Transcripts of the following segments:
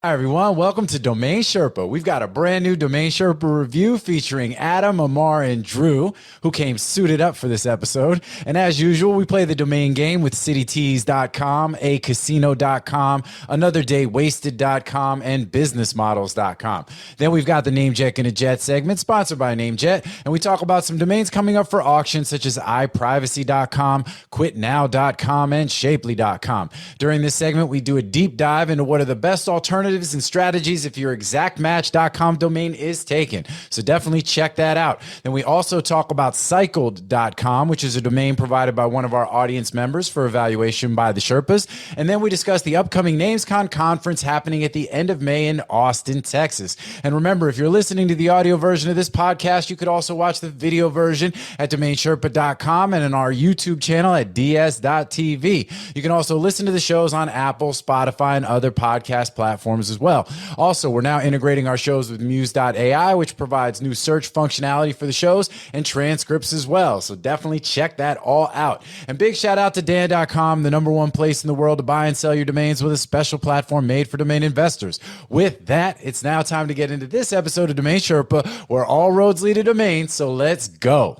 Hi, everyone. Welcome to Domain Sherpa. We've got a brand new Domain Sherpa review featuring Adam, Ammar, and Drew, who came suited up for this episode. And as usual, we play the domain game with CityTees.com, ACasino.com, AnotherDayWasted.com, and BusinessModels.com. Then we've got the NameJetGonnaJet segment, sponsored by NameJet, and we talk about some domains coming up for auction, such as iPrivacy.com, QuitNow.com, and Shapely.com. During this segment, we do a deep dive into what are the best alternatives and strategies if your exactmatch.com domain is taken. So definitely check that out. Then we also talk about cycled.com, which is a domain provided by one of our audience members for evaluation by the Sherpas. And then we discuss the upcoming NamesCon Conference happening at the end of May in Austin, Texas. And remember, if you're listening to the audio version of this podcast, you could also watch the video version at DomainSherpa.com and on our YouTube channel at ds.tv. You can also listen to the shows on Apple, Spotify, and other podcast platforms as well. Also, we're now integrating our shows with Muse.ai, which provides new search functionality for the shows and transcripts as well. So definitely check that all out. And big shout out to Dan.com, the #1 place in the world to buy and sell your domains with a special platform made for domain investors. With that, it's now time to get into this episode of Domain Sherpa, where all roads lead to domains. So let's go.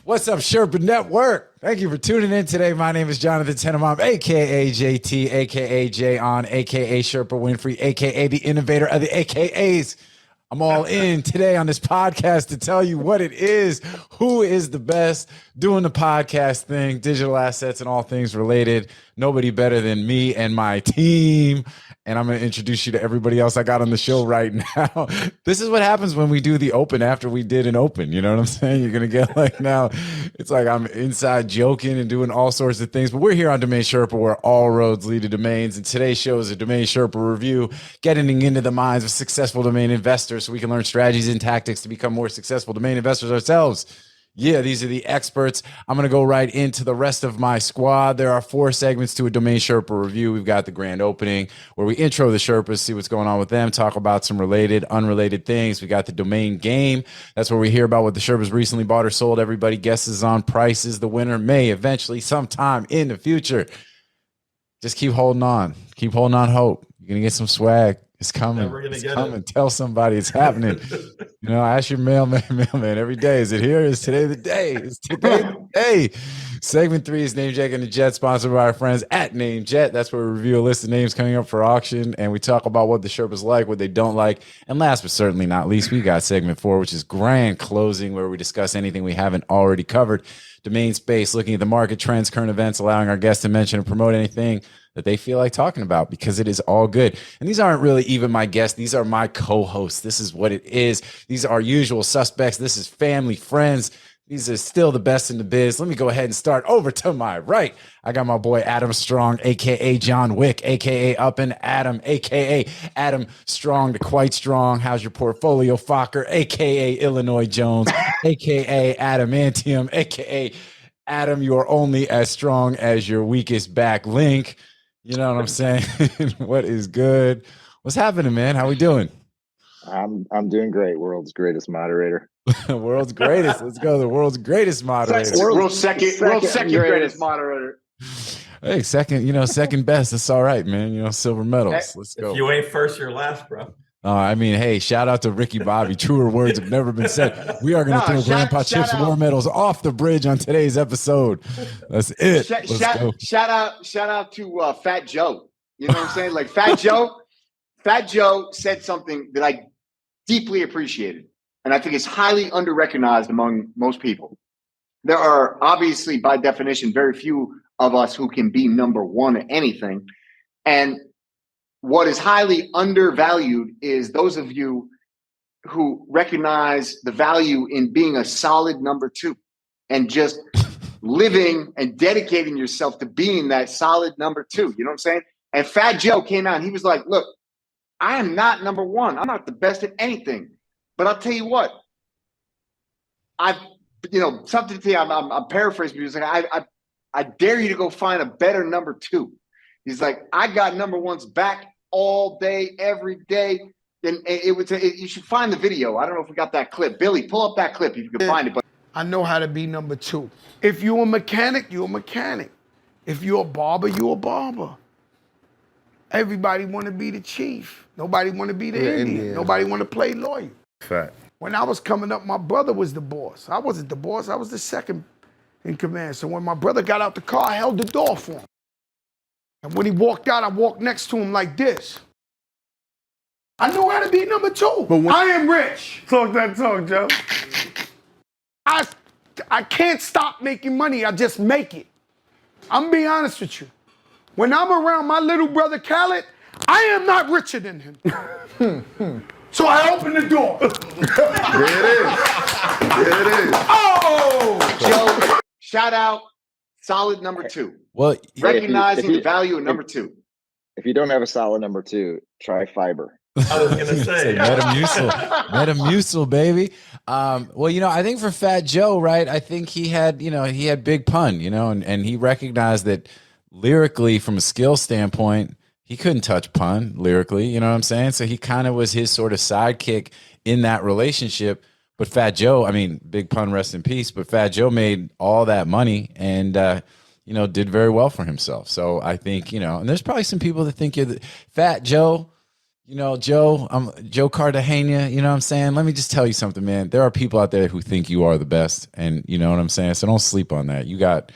What's up, Sherpa Network? Thank you for tuning in today. My name is Jonathan Tenenbaum, a.k.a. JT, a.k.a. Jay On, a.k.a. Sherpa Winfrey, a.k.a. the innovator of the AKAs. I'm all in today on this podcast to tell you what it is, who is the best doing the podcast thing, digital assets and all things related. Nobody better than me and my team. And I'm going to introduce you to everybody else I got on the show right now. This is what happens when we do the open after we did an open. You know what I'm saying? You're going to get like now, it's like I'm inside joking and doing all sorts of things. But we're here on Domain Sherpa, where all roads lead to domains. And today's show is a Domain Sherpa review, getting into the minds of successful domain investors so we can learn strategies and tactics to become more successful domain investors ourselves. Yeah, these are the experts. I'm going to go right into the rest of my squad. There are 4 segments to a Domain Sherpa review. We've got the grand opening, where we intro the Sherpas, see what's going on with them, talk about some related, unrelated things. We got the domain game. That's where we hear about what the Sherpas recently bought or sold. Everybody guesses on prices. The winner may eventually, sometime in the future. Just keep holding on. Keep holding on hope. You're going to get some swag. It's coming. It's coming. Tell somebody it's happening. You know, ask your mailman every day. Is it here? Is today the day? Is today the day? Segment 3 is NameJetGonnaJet, sponsored by our friends at NameJet. That's where we review a list of names coming up for auction, and we talk about what the Sherpas like, what they don't like. And last but certainly not least, we got segment 4, which is GrandClosing, where we discuss anything we haven't already covered. Domain space, looking at the market trends, current events, allowing our guests to mention and promote anything that they feel like talking about, because it is all good. And these aren't really even my guests. These are my co-hosts. This is what it is. These are our usual suspects. This is family, friends. These are still the best in the biz. Let me go ahead and start over to my right. I got my boy Adam Strong, a.k.a. John Wick, a.k.a. Up and Adam, a.k.a. Adam Strong to Quite Strong. How's your portfolio, Fokker, a.k.a. Illinois Jones, a.k.a. Adamantium, a.k.a. Adam, you are only as strong as your weakest back link. You know what I'm saying? What is good? What's happening, man? How we doing? I'm doing great. World's greatest moderator. World's greatest. Let's go. The world's greatest moderator. World's second greatest moderator. Hey, second best. That's all right, man. You know, silver medals. Let's go. If you ain't first, you're last, bro. I mean, hey, shout out to Ricky Bobby. Truer words have never been said. We are going to throw Grandpa Chip's war medals off the bridge on today's episode. That's it. Shout out to FatJoe. You know what I'm saying? Like FatJoe said something that I deeply appreciated, and I think it's highly under-recognized among most people. There are obviously, by definition, very few of us who can be number one at anything. And what is highly undervalued is those of you who recognize the value in being a solid number 2 and just living and dedicating yourself to being that solid number 2. You know what I'm saying? And FatJoe came out and he was like, look, I am not number 1. I'm not the best at anything. But I'll tell you what, something to tell you, I'm paraphrasing because I dare you to go find a better number 2. He's like, I got number 1s back all day, every day. And you should find the video. I don't know if we got that clip. Billy, pull up that clip if you can find it. But I know how to be number 2. If you're a mechanic, you're a mechanic. If you're a barber, you're a barber. Everybody want to be the chief. Nobody want to be the Indian. Nobody want to play lawyer. Fact. When I was coming up, my brother was the boss. I wasn't the boss. I was the second in command. So when my brother got out the car, I held the door for him. And when he walked out, I walked next to him like this. I knew how to be number 2. But I am rich. Talk that talk, Joe. I can't stop making money. I just make it. I'm being honest with you. When I'm around my little brother Khaled, I am not richer than him. So I open the door. Here it is. Oh! Joe, shout out, solid number 2. Well, Recognizing the value of number 2. If you don't have a solid number 2, try fiber. I was gonna say. Metamucil, baby. Well, I think for Fat Joe, right? I think he had big pun, and he recognized that lyrically, from a skill standpoint, he couldn't touch pun lyrically. You know what I'm saying? So he kind of was his sort of sidekick in that relationship. But Fat Joe, I mean, big pun, rest in peace. But Fat Joe made all that money and did very well for himself. So I think and there's probably some people that think you're the Fat Joe. Joe Cartagena, you know what I'm saying? Let me just tell you something, man. There are people out there who think you are the best, and you know what I'm saying? So don't sleep on that. You got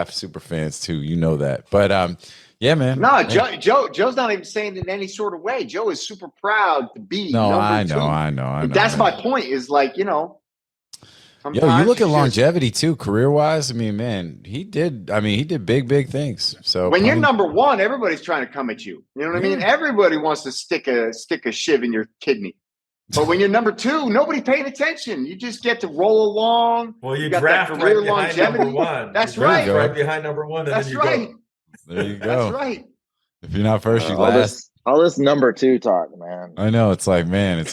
super fans too, you know that. But yeah, man. No, Joe's not even saying it in any sort of way. Joe is super proud to be number 2. I know. That's my point, is like, Yo, you look at longevity too, career wise. I mean, man, he did big things. So when you're number 1, everybody's trying to come at you. You know what I mean? Everybody wants to stick a shiv in your kidney. But when you're number 2, nobody paying attention. You just get to roll along. Well, you got draft that career right behind longevity. number 1. That's You draft right. Right behind number 1, and That's then you right. go. There you go. That's right. If you're not first, you all last. All this number 2 talk, man. I know. It's like, man,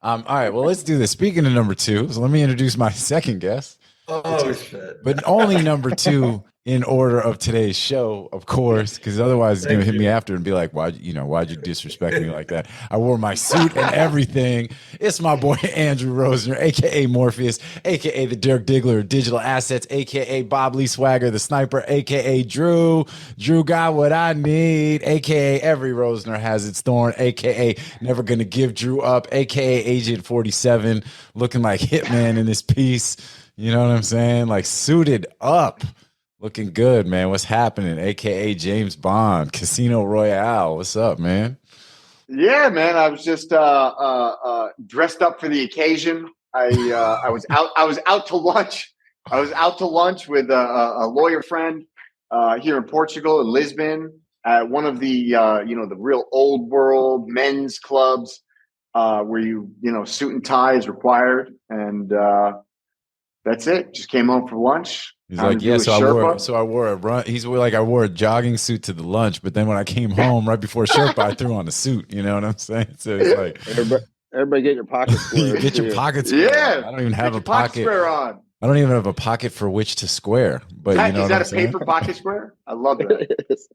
all right, well, let's do this. Speaking of number 2, so let me introduce my second guest. Oh, shit. But only number 2 in order of today's show, of course, because otherwise he's going to hit me after and be like, why'd you disrespect me like that? I wore my suit and everything. It's my boy, Andrew Rosner, a.k.a. Morpheus, a.k.a. the Dirk Diggler of Digital Assets, a.k.a. Bob Lee Swagger, the Sniper, a.k.a. Drew. Drew got what I need, a.k.a. every Rosner has its thorn, a.k.a. never going to give Drew up, a.k.a. Agent 47, looking like Hitman in this piece. You know what I'm saying? Like suited up. Looking good, man. What's happening? AKA James Bond, Casino Royale. What's up, man? Yeah, man. I was just dressed up for the occasion. I was out to lunch. I was out to lunch with a lawyer friend here in Portugal, in Lisbon, at one of the the real old world men's clubs where suit and tie is required, and that's it. Just came home for lunch. He's like, yeah, so I wore a run. He's like, I wore a jogging suit to the lunch, but then when I came home right before Sherpa, I threw on a suit. You know what I'm saying? So it's like, everybody get your pocket square. Get your pocket square. Yeah, I don't even have a pocket square on. I don't even have a pocket for which to square. But is you know, that a paper pocket square? I love that.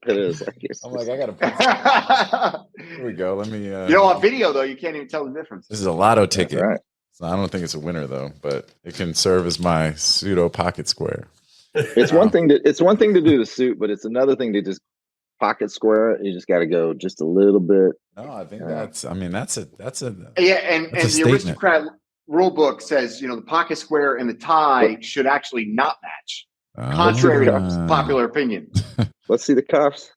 It is. I'm like, I got a. Here we go. Let me. On video though, you can't even tell the difference. This is a lotto ticket. That's right. So I don't think it's a winner though, but it can serve as my pseudo pocket square. It's one thing to do the suit, but it's another thing to just pocket square it. You just got to go just a little bit. No, I think that's a and that's the statement. aristocrat rule book says the pocket square and the tie should actually not match, contrary to popular opinion. Let's see the cuffs.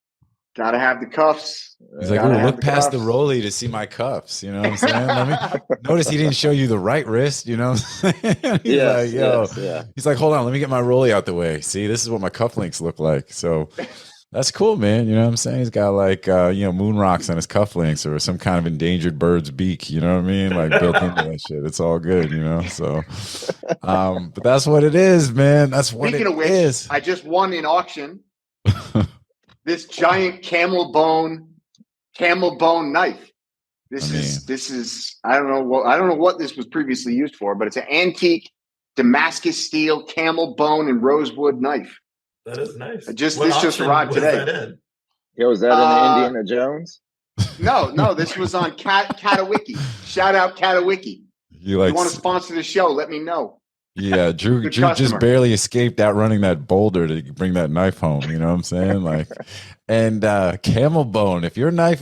Got to have the cuffs. He's like, look past the rollie to see my cuffs. You know what I'm saying? Notice he didn't show you the right wrist. You know what I'm saying? He's like, hold on, let me get my rollie out the way. See, this is what my cufflinks look like. So that's cool, man. You know what I'm saying? He's got like, moon rocks on his cufflinks or some kind of endangered bird's beak. You know what I mean? Like built into that shit. It's all good, So, but that's what it is, man. That's what Speaking of which, I just won in auction this giant camel bone knife. This is I don't know what this was previously used for, but it's an antique Damascus steel camel bone and rosewood knife. That is nice. This What just auction arrived was today. that in? Yo, is that in Indiana Jones? No, this was on Catawiki. Shout out Catawiki. You You want to sponsor the show? Let me know. Yeah, Drew Good just customer. barely escaped out running that boulder to bring that knife home. You know what I'm saying? Like, and camel bone. If your knife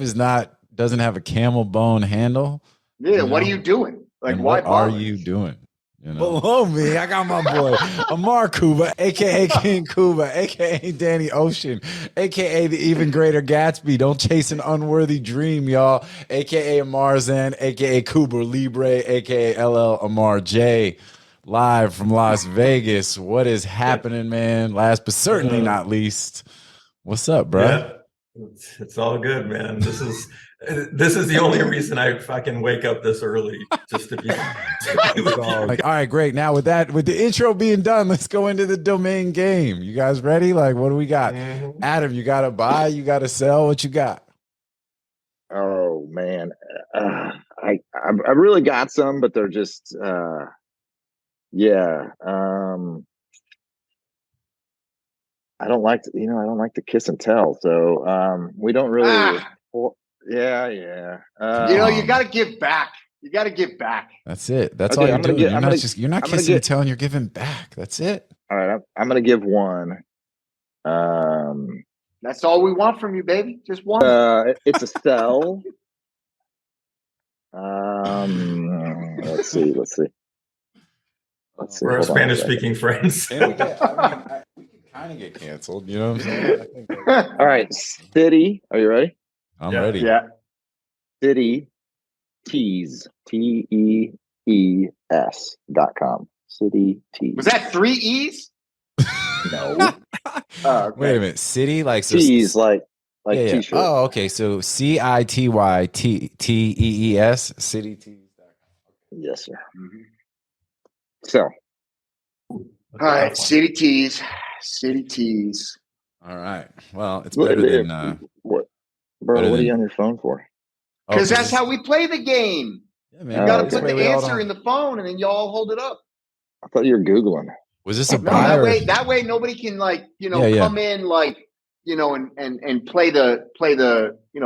doesn't have a camel bone handle, Yeah, what are you doing? Like, then why what are bother? you doing? You know? Below me, I got my boy Ammar Kuba, aka King Kuba, aka Danny Ocean, aka the even greater Gatsby. Don't chase an unworthy dream, y'all. Aka Ammar Zen, aka Kuba Libre, aka LL Ammar J. Live from Las Vegas. What is happening, man? Last but certainly not least, what's up, bro? Yeah, it's all good, man. This is the only reason I fucking wake up this early, just to be. Like, all right, great. Now with the intro being done, let's go into the domain game. You guys ready? Like, what do we got? Adam, you got to buy, you got to sell. What you got? Oh man, I really got some, but they're just yeah. I don't like to kiss and tell, so we don't really. Yeah. You got to give back. You got to give back. That's it. That's Okay, all you're doing. You're not kissing and get, telling. You're giving back. That's it. All right, I'm gonna give one. That's all we want from you, baby. Just one. It's a sell. Let's see. For our Spanish-speaking friends. We can kind of get canceled. You know what I'm saying? All right, City. Are you ready? I'm ready. Yeah. CityTees. TEES.com. CityTees. Was that 3 E's? No. Okay. Wait a minute. City like so, Tees like yeah. t-shirt. Oh, okay. So CityTees. CityTees. Yes, sir. Mm-hmm. So. All right, CityTees. All right. Well, it's better than what, bro? What are you on your phone for? Because that's how we play the game. Yeah, man. You got to okay. put the answer in the phone, and then you all hold it up. I thought you were Googling. Was this a No, buy? that way nobody can Yeah. come in and play the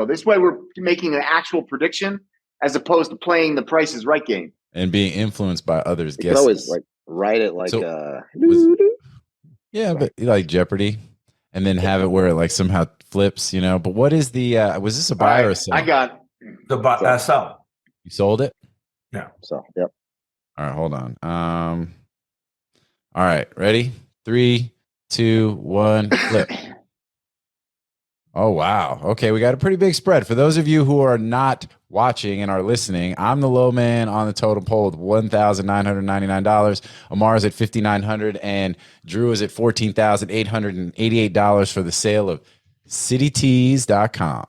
this way we're making an actual prediction as opposed to playing the Price is Right game and being influenced by others' You guesses. could always write it like but like Jeopardy, and then have it where it somehow flips, But what is the? Was this a buy or a sell? I got The sell. You sold it. Yeah. So yep. All right, hold on. All right, ready? 3, 2, 1, flip. Oh, wow. Okay, we got a pretty big spread. For those of you who are not watching and are listening, I'm the low man on the totem pole with $1,999. Ammar is at $5,900, and Drew is at $14,888 for the sale of CityTees.com.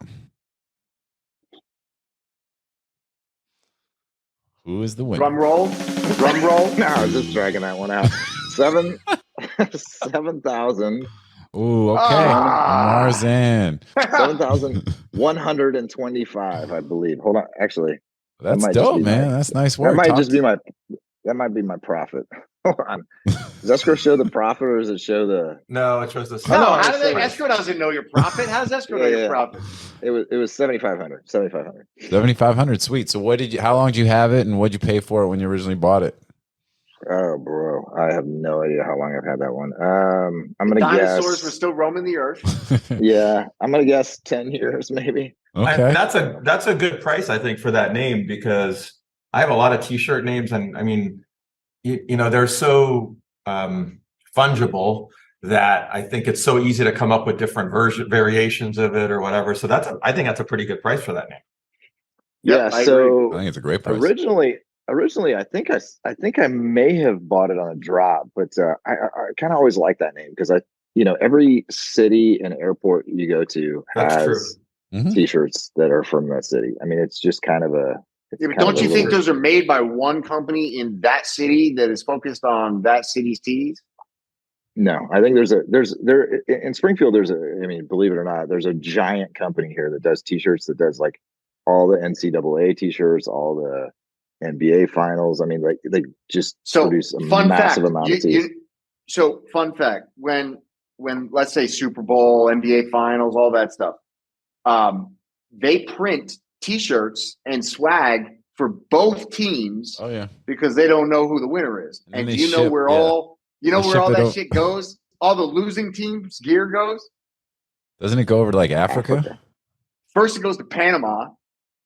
Who is the winner? drum roll. No, I was just dragging that one out. 7,000. Ooh, okay. Ammar's in. 7,125, I believe. Hold on, actually, That's dope, man. That's nice work. That might be my profit. Hold on. Does escrow show the profit, or does it show the? No, it shows the No, sell. how does escrow doesn't know your profit? How does escrow know your profit? It was 7,500. 7,500. Sweet. So how long did you have it, and what did you pay for it when you originally bought it? Oh, bro, I have no idea how long I've had that one. I'm gonna guess dinosaurs were still roaming the earth. Yeah, I'm gonna guess 10 years, maybe. Okay. That's a good price, I think, for that name, because I have a lot of t-shirt names, and I mean, they're so fungible that I think it's so easy to come up with different variations of it or whatever. So I think that's a pretty good price for that name. Yeah, I think it's a great price. Originally, I think I may have bought it on a drop, but I kind of always like that name because every city and airport you go to has t-shirts that are from that city. I mean, it's just kind of a. Yeah, but don't you think those are made by one company in that city that is focused on that city's tees? No, I think there's in Springfield. Believe it or not, there's a giant company here that does t-shirts, that does like all the NCAA t-shirts, all the NBA finals. I mean, they just produce a massive amount of tees. So, fun fact: when when let's say Super Bowl, NBA Finals, all that stuff, they print T-shirts and swag for both teams. Oh yeah, because they don't know who the winner is. And do you know where all that shit goes? All the losing teams' gear goes. Doesn't it go over to like Africa? First, it goes to Panama,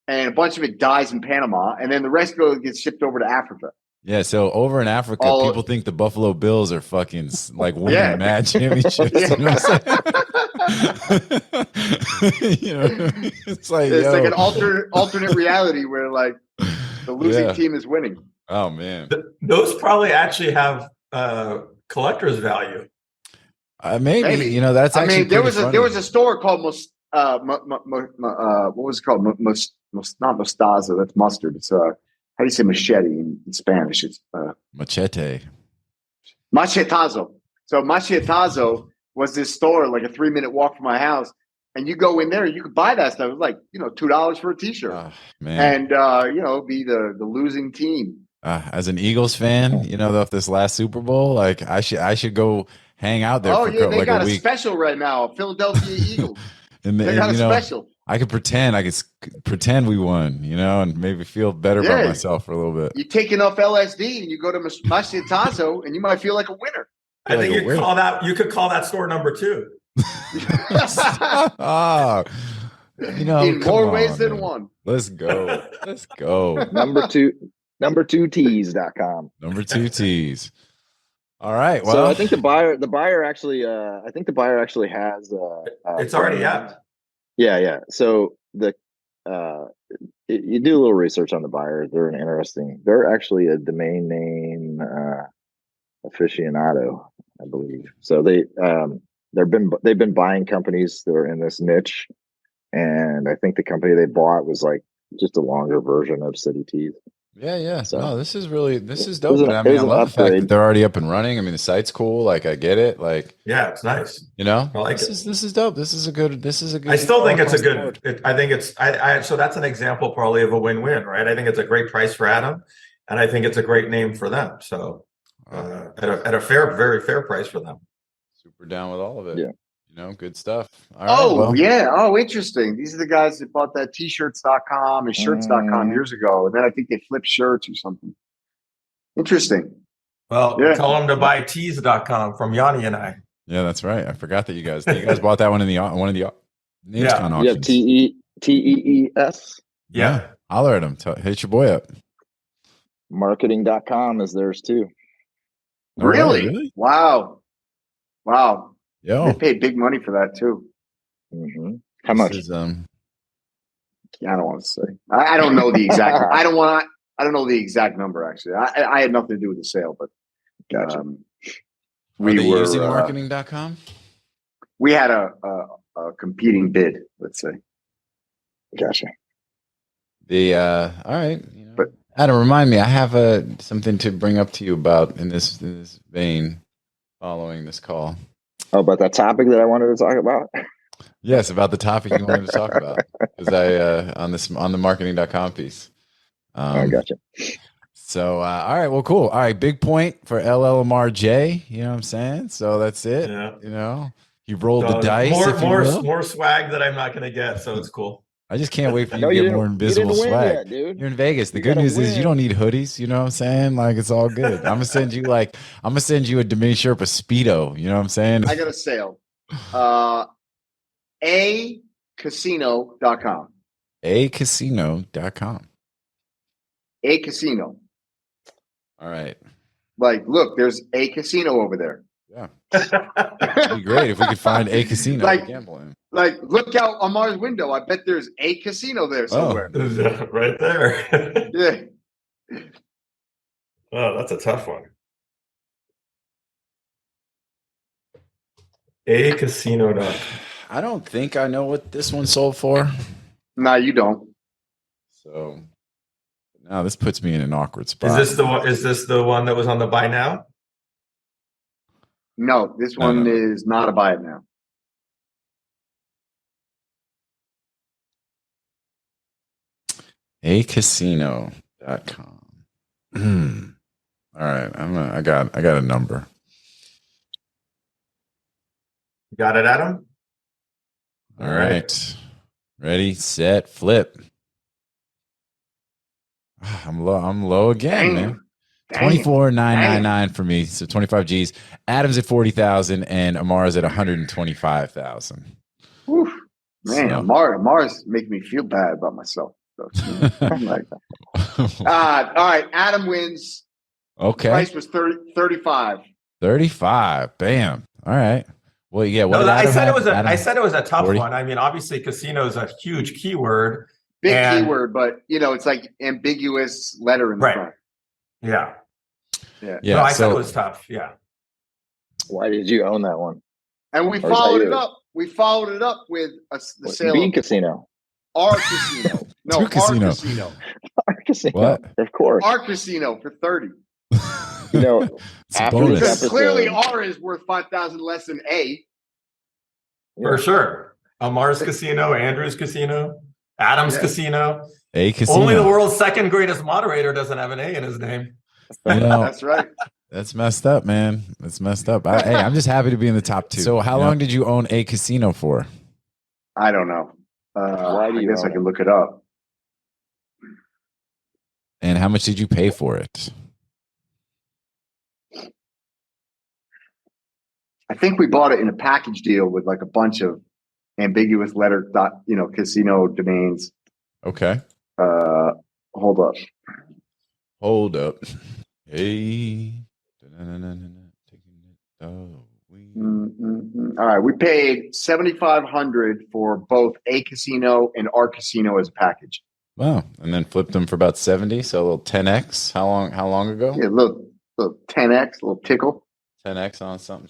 and a bunch of it dies in Panama, and then the rest gets shipped over to Africa. Yeah, so over in Africa, people think the Buffalo Bills are fucking like winning mad championships. Yeah. You know what I'm saying? You know, it's like an alternate reality where like the losing team is winning. Oh man, those probably actually have collector's value. Maybe you know that's. Actually there was a store called what was it called? Not Mostaza. That's mustard. It's how do you say machete in Spanish? It's machete. Machetazo. So Machetazo was this store like a 3-minute walk from my house, and you go in there, you could buy that stuff. It was like $2 for a T-shirt, and be the losing team. As an Eagles fan, if this last Super Bowl, like I should go hang out there. They got a special right now, Philadelphia Eagles. They got a special. I could pretend we won, and maybe feel better about myself for a little bit. You take enough LSD and you go to Machetazo and you might feel like a winner. I think you could call that store number 2. In more ways than one. Let's go. Number 2tees.com. Number 2tees. All right. Well, so I think the buyer actually has it's already out. Yeah. So you do a little research on the buyer. They're actually a domain name aficionado, I believe. So they've been buying companies that are in this niche, and I think the company they bought was like just a longer version of CityTees. Yeah. So no, this is dope. I love the fact that they're already up and running. I mean, the site's cool. Like, I get it. Like, yeah, it's nice. I like this is dope. This is a good. I still think it's a good. So that's an example probably of a win-win, right? I think it's a great price for Adam, and I think it's a great name for them. So at a very fair price for them. Super down with all of it. Yeah. Good stuff. All right, yeah. Oh, interesting. These are the guys that bought that t-shirts.com and shirts.com years ago. And then I think they flipped shirts or something. Interesting. Well, tell them to buy tees.com from Yanni and I. Yeah, that's right. I forgot that you guys bought that one in one of the NamesCon auctions. TEES. Yeah. Holler at them. Hit your boy up. Marketing.com is theirs too. Really? Wow. Yo. They paid big money for that too. Mm-hmm. How much? I don't want to say. I don't know the exact. I don't know the exact number actually. I had nothing to do with the sale, but gotcha. We were using marketing.com. We had a competing bid. Let's say. Gotcha. All right. But Adam, remind me. I have something to bring up to you about in this vein following this call. Oh, about that topic that I wanted to talk about? Yes, about the topic you wanted to talk about. Because on the marketing.com piece. I gotcha. So, all right, well, cool. All right, big point for LLMRJ. You know what I'm saying? So that's it. Yeah. He rolled the dice. More swag that I'm not going to get, so it's cool. I just can't wait for you to get more invisible swag. Yet, dude. You're in Vegas. The good news is you don't need hoodies. You know what I'm saying? Like, it's all good. I'm gonna send you a DomainSherpa Speedo. You know what I'm saying? I got a sale. ACasino.com. ACasino.com. A casino. All right. Like, look, there's a casino over there. Yeah. It'd be great if we could find a casino to gamble in. Like, look out Ammar's window. I bet there's a casino there somewhere. Right there. Yeah. Oh, that's a tough one. A casino. I don't think I know what this one sold for. No, you don't. So now this puts me in an awkward spot. Is this the one that was on the buy now? No, this one is not a buy it now. ACasino.com. All right, I got a number. You got it, Adam? All right. Ready, set, flip. I'm low again, man. 24,999 for me. So 25 G's. Adam's at 40,000 and Ammar's at 125,000. Man, So. Ammar's making me feel bad about myself. So, I'm like that. All right, Adam wins. Okay. Price was 35. 35. Bam. All right. Well, yeah. What No, did I Adam said have? it was a. Adam? I said it was a tough 40? one. I mean, obviously, casino is a huge keyword. Big And- keyword, but it's like ambiguous letter in the front. Yeah. Yeah. No, I said it was tough. Yeah. Why did you own that one? And we Or is that followed it yours? up. We followed it up with the sale B of Casino. our casino. No, Two our casino. casino. Our casino. What? Of course. Our casino for 30. You know, It's a after bonus. this Because clearly episode, R is worth 5,000 less than A. For sure. Ammar's Casino, Andrew's Casino, Adam's Casino. A casino. Only the world's second greatest moderator doesn't have an A in his name. You know, That's right. that's messed up, man. That's messed up. Hey, I'm just happy to be in the top 2. So how long did you own A casino for? I don't know. Why do I you guess own I can it? look it up. And how much did you pay for it? I think we bought it in a package deal with like a bunch of ambiguous letter casino domains. Okay. Hold up. Hold up. Hey. All right, we paid $7,500 for both A casino and our casino as a package. Wow. And then flipped them for about 70. So a little 10x. How long ago? Yeah, a little 10x, a little tickle. 10x on something.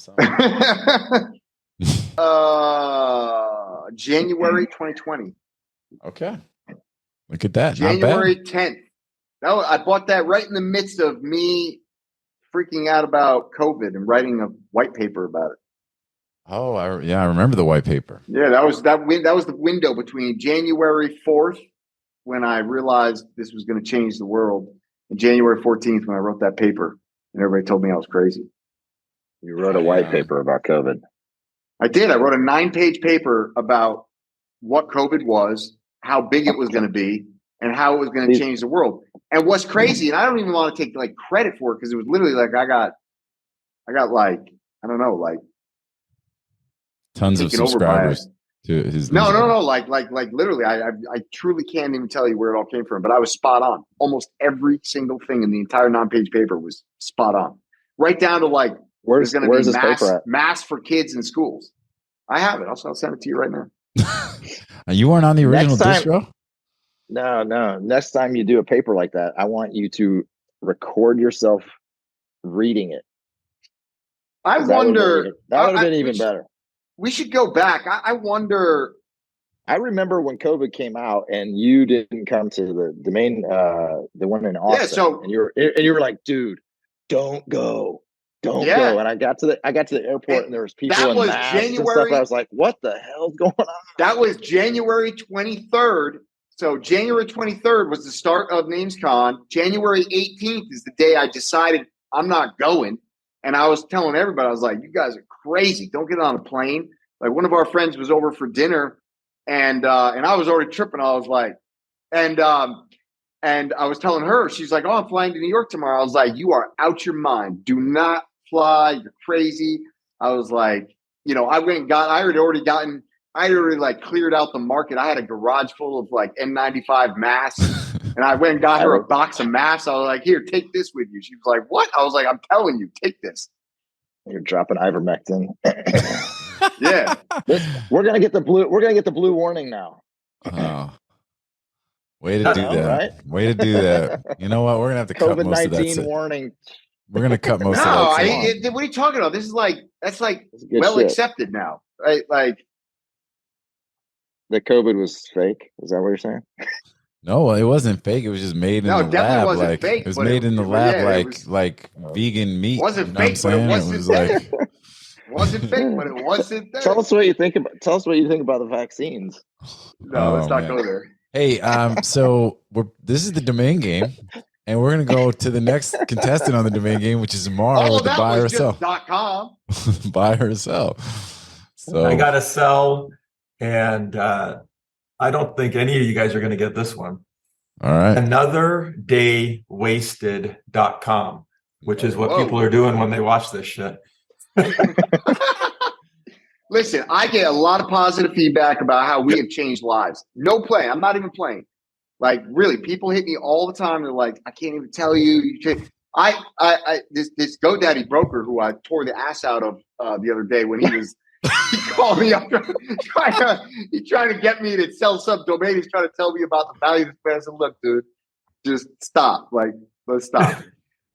January 2020. Okay. Look at that. January Not 10th. I bought that right in the midst of me freaking out about COVID and writing a white paper about it. bad. Oh, I remember the white paper. Yeah, that was the window between January 4th, when I realized this was going to change the world, and January 14th, when I wrote that paper, and everybody told me I was crazy. You wrote a white paper about COVID. I did. I wrote a 9-page paper about what COVID was, how big it was going to be, and how it was going to change the world. And what's crazy, and I don't even want to take like credit for it, because it was literally like I got like, I don't know, like Tons of taken over by subscribers to his. No, like literally, I truly can't even tell you where it all came from, but I was spot on. Almost every single thing in the entire 9-page paper was spot on, right down to like Where's there's going to this be paper at? mass for kids in schools. I have it. I'll send it to you right now. You weren't on the original Next time- distro? No. Next time you do a paper like that, I want you to record yourself reading it. I 'Cause wonder. That would have been even better. We should go back. I wonder. I remember when COVID came out and you didn't come to the domain, the one in Austin. so- and you were like, dude, don't go. Don't go. And I got to the airport and there was people that in was masks and stuff. January- I was like, what the hell's going on? That was January 23rd. So January 23rd was the start of NamesCon. January 18th is the day I decided I'm not going. And I was telling everybody, I was like, you guys are crazy. Don't get on a plane. Like, one of our friends was over for dinner and I was already tripping. I was like, and I was telling her, she's like, oh, I'm flying to New York tomorrow. I was like, you are out your mind. Do not fly. You're crazy. I was like, I had already like cleared out the market. I had a garage full of like N95 masks and I went and got her a box of masks. I was like, here, take this with you. She was like, what? I was like, I'm telling you, take this. You're dropping ivermectin. Yeah. We're gonna get the blue warning now. Oh. Way to do that. Right? Way to do that. You know what? We're going to have to cut most of that. COVID-19 warning. We're going to cut most of No, that. what are you talking about? This is like, that's like It's good well shit. accepted now, right? Like, That COVID was fake. Is that what you're saying? No, it wasn't fake. It was just made in No, the it definitely lab. wasn't Like fake, it was but made in the yeah, lab, it was- like vegan meat. It wasn't you know what I'm fake, but it saying? wasn't was like it wasn't fake, but it wasn't there. Tell us what you think about the vaccines. No, let's Oh, not man. go there. Hey, so this is the domain game, and we're gonna go to the next contestant on the domain game, which is Ammar All with of the that buy or was sell. just .com. Buy or sell. So I got to sell, and I don't think any of you guys are going to get this one. all right. AnotherDayWasted.com, which is what people are doing when they watch this shit. Listen, I get a lot of positive feedback about how we have changed lives. No play. I'm not even playing. Like, really, people hit me all the time. They're like, I can't even tell you. This GoDaddy broker who I tore the ass out of the other day when he called me up trying to get me to sell some domain. He's trying to tell me about the value of this man. I said, look, dude, just stop. Like, let's stop.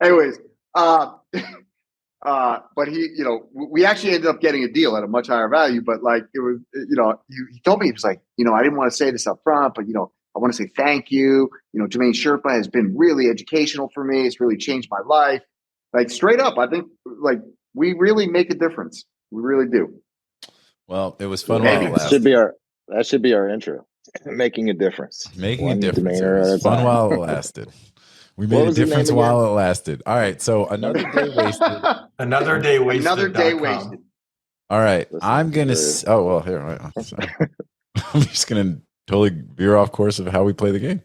Anyways, but he, we actually ended up getting a deal at a much higher value. But like, it was, he told me, he was like, I didn't want to say this up front, but I want to say thank you. DomainSherpa has been really educational for me. It's really changed my life. Like, straight up, I think like we really make a difference. We really do. Well, it was fun while it lasted. That should be our intro. Making a difference. Making a difference. It was fun while it lasted. We made a difference while it lasted. All right. So another day wasted. Another day wasted. Another day wasted. All right. I'm going to. Oh, well, here. I'm just going to totally veer off course of how we play the game.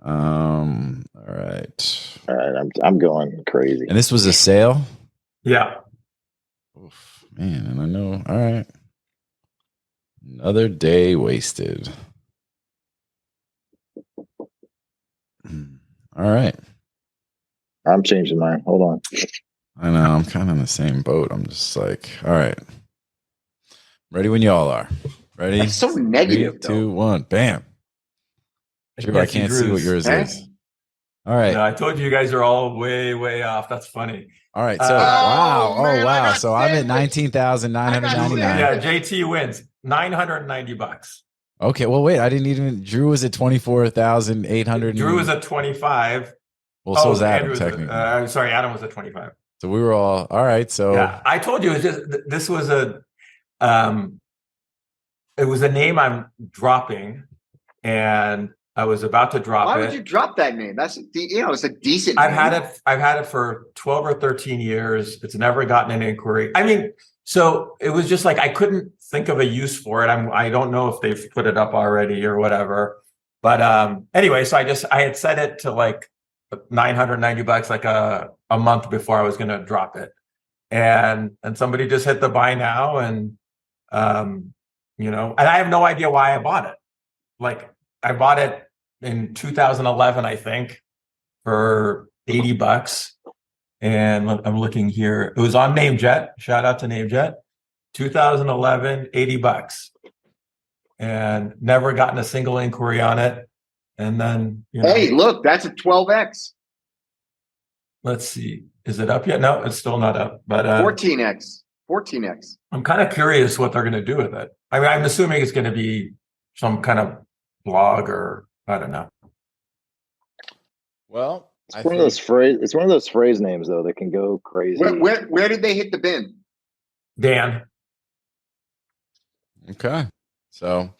All right. I'm going crazy. And this was a sale? Yeah. Oof, man. And I know. All right. Another day wasted. All right. I'm changing mine. Hold on. I know. I'm kind of in the same boat. I'm just like, all right. Ready when y'all are. Ready? That's so negative. 3, 2, 1. Bam. Drew, I can't see what yours is. All right. No, I told you guys are all way, way off. That's funny. All right. So, wow. So I'm at $19,999. Yeah, JT wins $990. Okay. Well, wait. I didn't even. Drew was at 24,800. Drew was at 25. Well, so was Adam, technically. Sorry, Adam was at 25. So we were all right. So yeah, I told you this was it was a name I'm dropping, and I was about to drop it. Why would you drop that name? That's it's a decent I've name. had it for 12 or 13 years. It's never gotten an inquiry. I mean, so it was just like I couldn't think of a use for it. I don't know if they've put it up already or whatever. But anyway, so I had set it to like $990 like a month before I was going to drop it, and somebody just hit the buy now, and and I have no idea why I bought it. Like, I bought it in 2011, I think, for $80. And I'm looking here. It was on NameJet. Shout out to NameJet. 2011, $80. And never gotten a single inquiry on it. And then, hey, look, that's a 12x. Let's see. Is it up yet? No, it's still not up. But 14x. I'm kind of curious what they're going to do with it. I mean, I'm assuming it's going to be some kind of blog, or I don't know. Well, it's one of those phrase names though that can go crazy. Where did they hit the bin? Dan. Okay. So,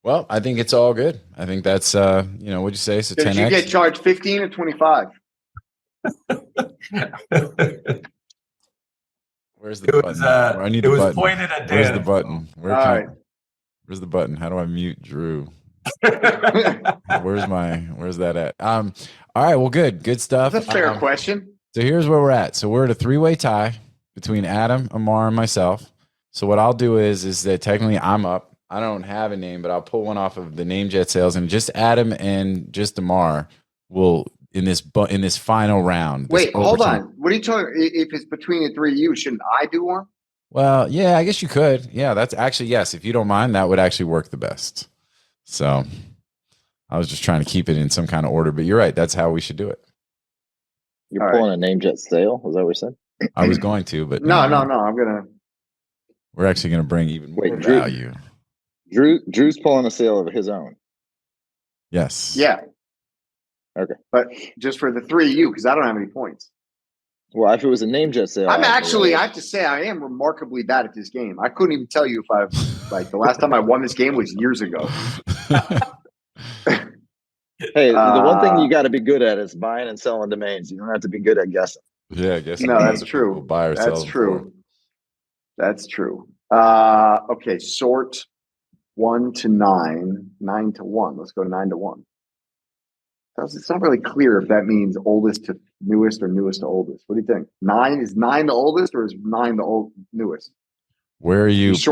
well, I think it's all good. I think that's what'd you say? So 10x. Did you get charged 15 or 25? Where's the button? I need the button. Pointed at Dan. Where's the button? Where's the button? How do I mute Drew? Where's that at? All right, well, good stuff. That's a fair question. So here's where we're at. So we're at a 3-way tie between Adam, Ammar, and myself. So what I'll do is that technically I'm up. I don't have a name, but I'll pull one off of the NameJet sales, and just Adam and just Ammar will in this final round. Wait, hold on. What are you talking? If it's between the three of you, shouldn't I do one? Well, yeah, I guess you could. Yeah, that's actually, yes. If you don't mind, that would actually work the best. So I was just trying to keep it in some kind of order, but you're right. That's how we should do it. You're pulling a NameJet sale? Is that what you said? I was going to, but no. We're actually going to bring even more value. Drew's pulling a sale of his own. Yes. Yeah. Okay. But just for the three of you, because I don't have any points. Well, if it was a NameJet sale, I have to say, I am remarkably bad at this game. I couldn't even tell you if the last time I won this game was years ago. Hey, the one thing you got to be good at is buying and selling domains. You don't have to be good at guessing. Yeah, I guess. No, that's true. Buy or that's sell true. That's true. Okay, sort 1 to 9, 9 to 1. Let's go 9 to 1. It's not really clear if that means oldest to newest or newest to oldest. What do you think? 9 is 9 the oldest, or is 9 the newest? Where are you? If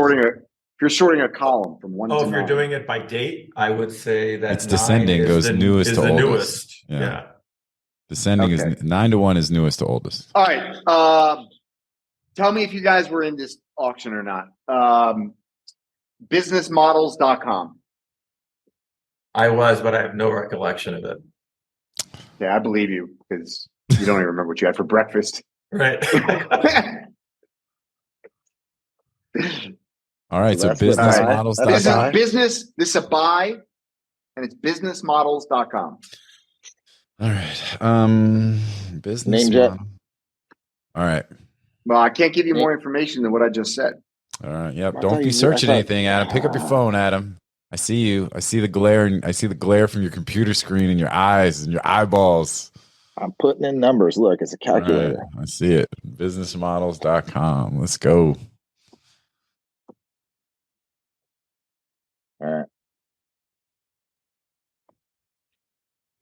you're sorting a column from 1 to 9. If you're doing it by date, I would say that it's descending, goes newest to oldest. Newest. Yeah. Descending is 9 to 1 is newest to oldest. All right. Tell me if you guys were in this auction or not. BusinessModels.com. I was, but I have no recollection of it. Yeah, I believe you because you don't even remember what you had for breakfast. Right. All right. So BusinessModels.com. This is a buy, and it's BusinessModels.com. All right. Business NameJet. model. All right. Well, I can't give you more information than what I just said. All right. Yep. Don't be searching anything, Adam. Pick up your phone, Adam. I see you. I see the glare, and I see the glare from your computer screen and your eyes and your eyeballs. I'm putting in numbers. Look, it's a calculator. Right, I see it. BusinessModels.com. Let's go. All right.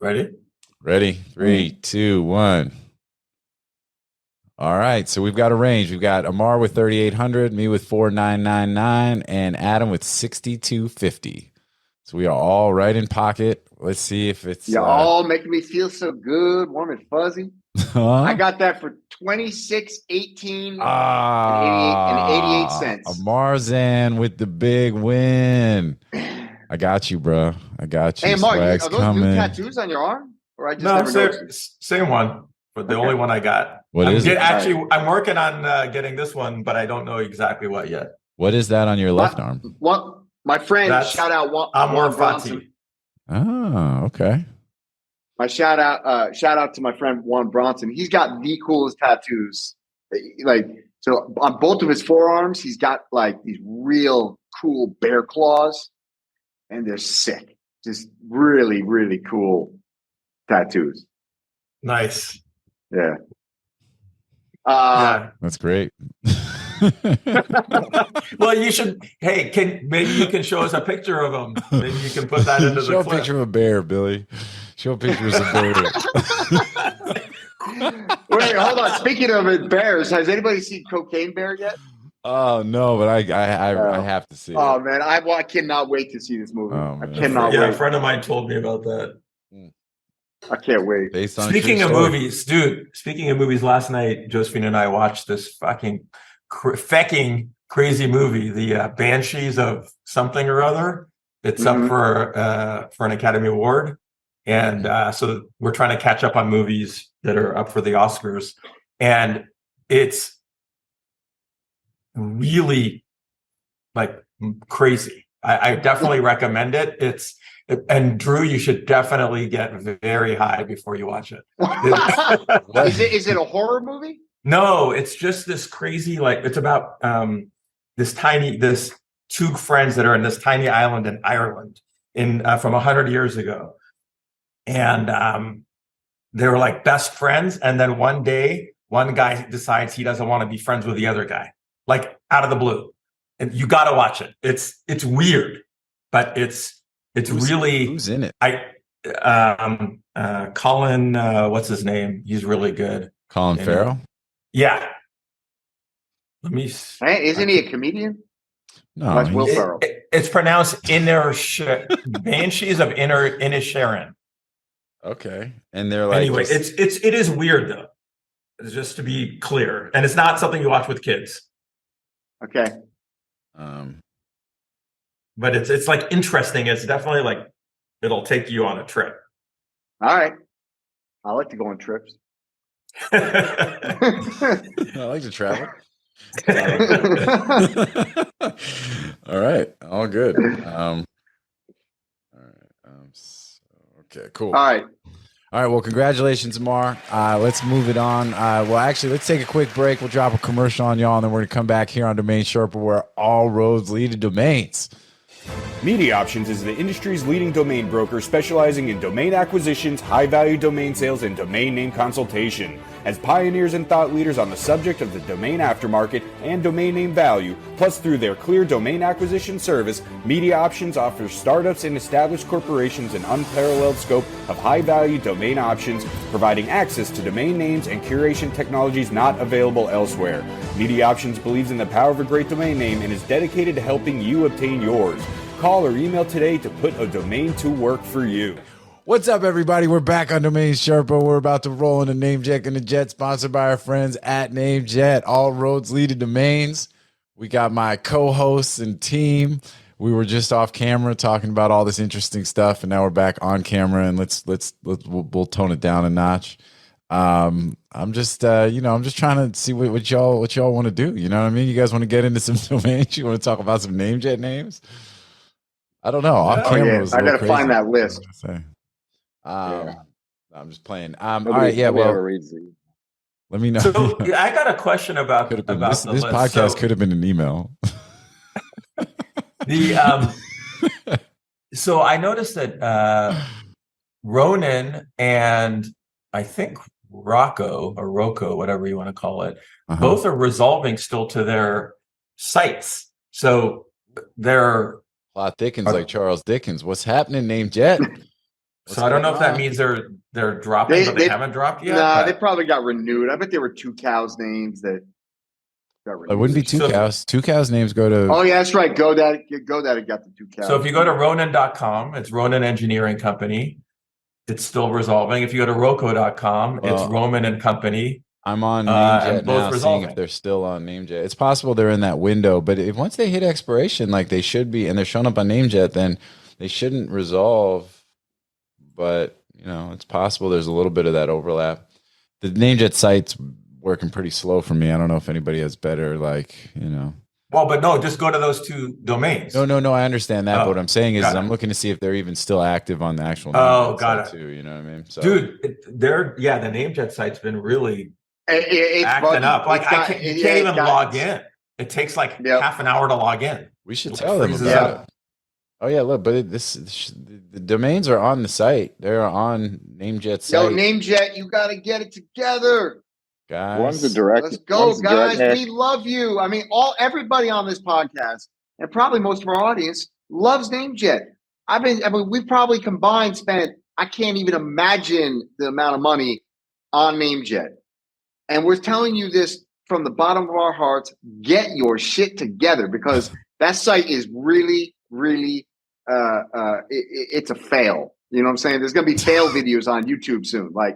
Ready? 3, 2, 1. All right. So we've got a range. We've got Ammar with 3,800, me with 4,999, and Adam with 6,250. So we are all right in pocket. Let's see if it's You're all making me feel so good, warm and fuzzy. I got that for $26.18 and 88 cents. Ammarzan with the big win. I got you, bro. I got you. Hey, Mark, are those coming. new tattoos on your arm? Or I just No, never noticed? same one, but the only one I got. What is it? Actually, I'm working on getting this one, but I don't know exactly what yet. What is that on your left arm? What? My friend, shout out Ammar Bronson. Oh, okay. My shout out to my friend Juan Bronson. He's got the coolest tattoos. So on both of his forearms, he's got like these real cool bear claws, and they're sick. Just really, really cool tattoos. Nice. Yeah. That's great. Well, you should. Hey, maybe you can show us a picture of them. Maybe you can put that into Show the clip. a picture of a bear, Billy. Show pictures of bears. Wait, hold on. Speaking of bears, has anybody seen Cocaine Bear yet? Oh no, but I have to see it. Oh man, I cannot wait to see this movie. Oh, I man. cannot Yeah, wait. a friend of mine told me about that. I can't wait. Based on Speaking true of story. movies, dude. Speaking of movies, last night Josephine and I watched this fucking crazy movie, the Banshees of something or other. It's up for an Academy Award, and so we're trying to catch up on movies that are up for the Oscars, and it's really like crazy. I definitely recommend it. And Drew, you should definitely get very high before you watch it. Is it a horror movie? No, it's just this crazy, like it's about this two friends that are in this tiny island in Ireland from 100 years ago. And they were like best friends. And then one day, one guy decides he doesn't want to be friends with the other guy, like out of the blue. And you got to watch it. It's weird, but it's really. Who's in it? Colin, what's his name? He's really good. Colin Farrell? Yeah. Let me. Hey, isn't he a comedian? No, That's Will Ferrell. It's pronounced Banshees of Inisherin. Okay, and they're like. Anyway, it is weird though. Just to be clear, and it's not something you watch with kids. Okay. But it's like interesting. It's definitely like it'll take you on a trip. All right. I like to go on trips. I like to travel. All right, all good. All right. Okay, cool. All right. All right. Well, congratulations, Ammar. Let's move it on. Well, actually, let's take a quick break. We'll drop a commercial on y'all, and then we're gonna come back here on DomainSherpa, where all roads lead to domains. MediaOptions is the industry's leading domain broker specializing in domain acquisitions, high-value domain sales, and domain name consultation. As pioneers and thought leaders on the subject of the domain aftermarket and domain name value, plus through their clear domain acquisition service, MediaOptions offers startups and established corporations an unparalleled scope of high-value domain options, providing access to domain names and curation technologies not available elsewhere. MediaOptions believes in the power of a great domain name and is dedicated to helping you obtain yours. Call or email today to put a domain to work for you. What's up, everybody? We're back on DomainSherpa. We're about to roll into NameJetGonnaJet, sponsored by our friends at NameJet. All roads lead to domains. We got my co-hosts and team. We were just off camera talking about all this interesting stuff, and now we're back on camera. And we'll tone it down a notch. I'm just trying to see what y'all want to do. You know what I mean? You guys want to get into some domains? You want to talk about some NameJet names? I don't know. Off camera was I gotta find that list. I'm just playing. All right, yeah. Well, let me know. So I got a question about this list. podcast could have been an email. So I noticed that Ronan and I think Rocco, whatever you want to call it, both are resolving still to their sites. So they're Plot Dickens like Charles Dickens. What's happening, NameJet? So I don't know if that means they're dropping, but they haven't dropped yet. Nah, they probably got renewed. I bet there were 2 cows names that got renewed. It wouldn't be 2 cows. 2 cows names go to. Oh yeah, that's right. GoDaddy got the 2 cows. So if you go to Ronan.com, it's Ronan Engineering Company. It's still resolving. If you go to Roco.com, it's Roman and Company. I'm on NameJet now, seeing if they're still on NameJet. It's possible they're in that window, but if once they hit expiration, like they should be, and they're showing up on NameJet, then they shouldn't resolve. But it's possible there's a little bit of that overlap. The NameJet site's working pretty slow for me. I don't know if anybody has better, Well, but no, just go to those 2 domains. No, I understand that. But what I'm saying is I'm looking to see if they're even still active on the actual NameJet site too. You know what I mean? So, dude, the NameJet site's been really it's acting up. Like you can't even log in. It takes half an hour to log in. We should tell them about it. Oh yeah, look, but the domains are on the site. They're on NameJet site. Yo, NameJet, you got to get it together, guys. One's a direct. Let's go, guys. We love you. I mean, everybody on this podcast, and probably most of our audience, loves NameJet. We probably combined spent. I can't even imagine the amount of money on NameJet, and we're telling you this from the bottom of our hearts. Get your shit together, because that site is really, really. It's a fail. You know what I'm saying? There's gonna be fail videos on YouTube soon. Like,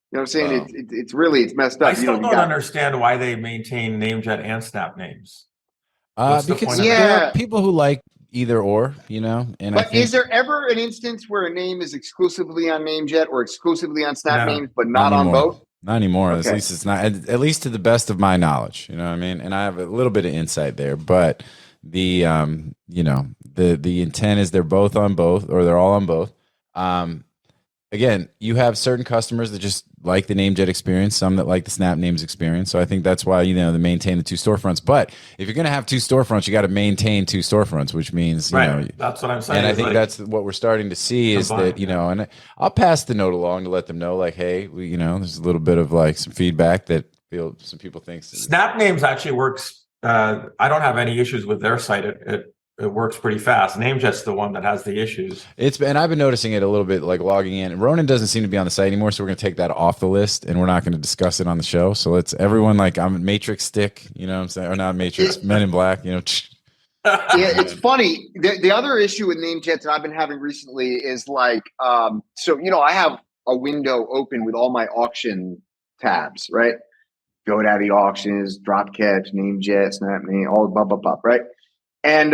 you know what I'm saying? Wow. It's messed up. I still don't understand why they maintain NameJet and SnapNames. Because there are people who like either or, And but is there ever an instance where a name is exclusively on NameJet or exclusively on SnapNames, but not on both? Not anymore. Okay. At least it's not. At least to the best of my knowledge. You know what I mean? And I have a little bit of insight there, but the the intent is they're both on both, or they're all on both. Again, you have certain customers that just like the NameJet experience, some that like the SnapNames experience. So I think that's why they maintain the 2 storefronts. But if you're going to have 2 storefronts, you got to maintain 2 storefronts, which means that's what I'm saying. And I think that's what we're starting to see is that and I'll pass the note along to let them know, like, hey, there's a little bit of some feedback that some people think SnapNames actually works. I don't have any issues with their site. It works pretty fast. NameJet's the one that has the issues. And I've been noticing it a little bit, like logging in. Ronan doesn't seem to be on the site anymore, so we're going to take that off the list, and we're not going to discuss it on the show. So let's everyone I'm Matrix stick, you know what I'm saying, or not Matrix, Men in Black, Yeah, it's funny. The other issue with NameJet that I've been having recently is I have a window open with all my auction tabs, right? GoDaddy auctions, Dropcatch, NameJet, SnapName, all blah blah blah, right? And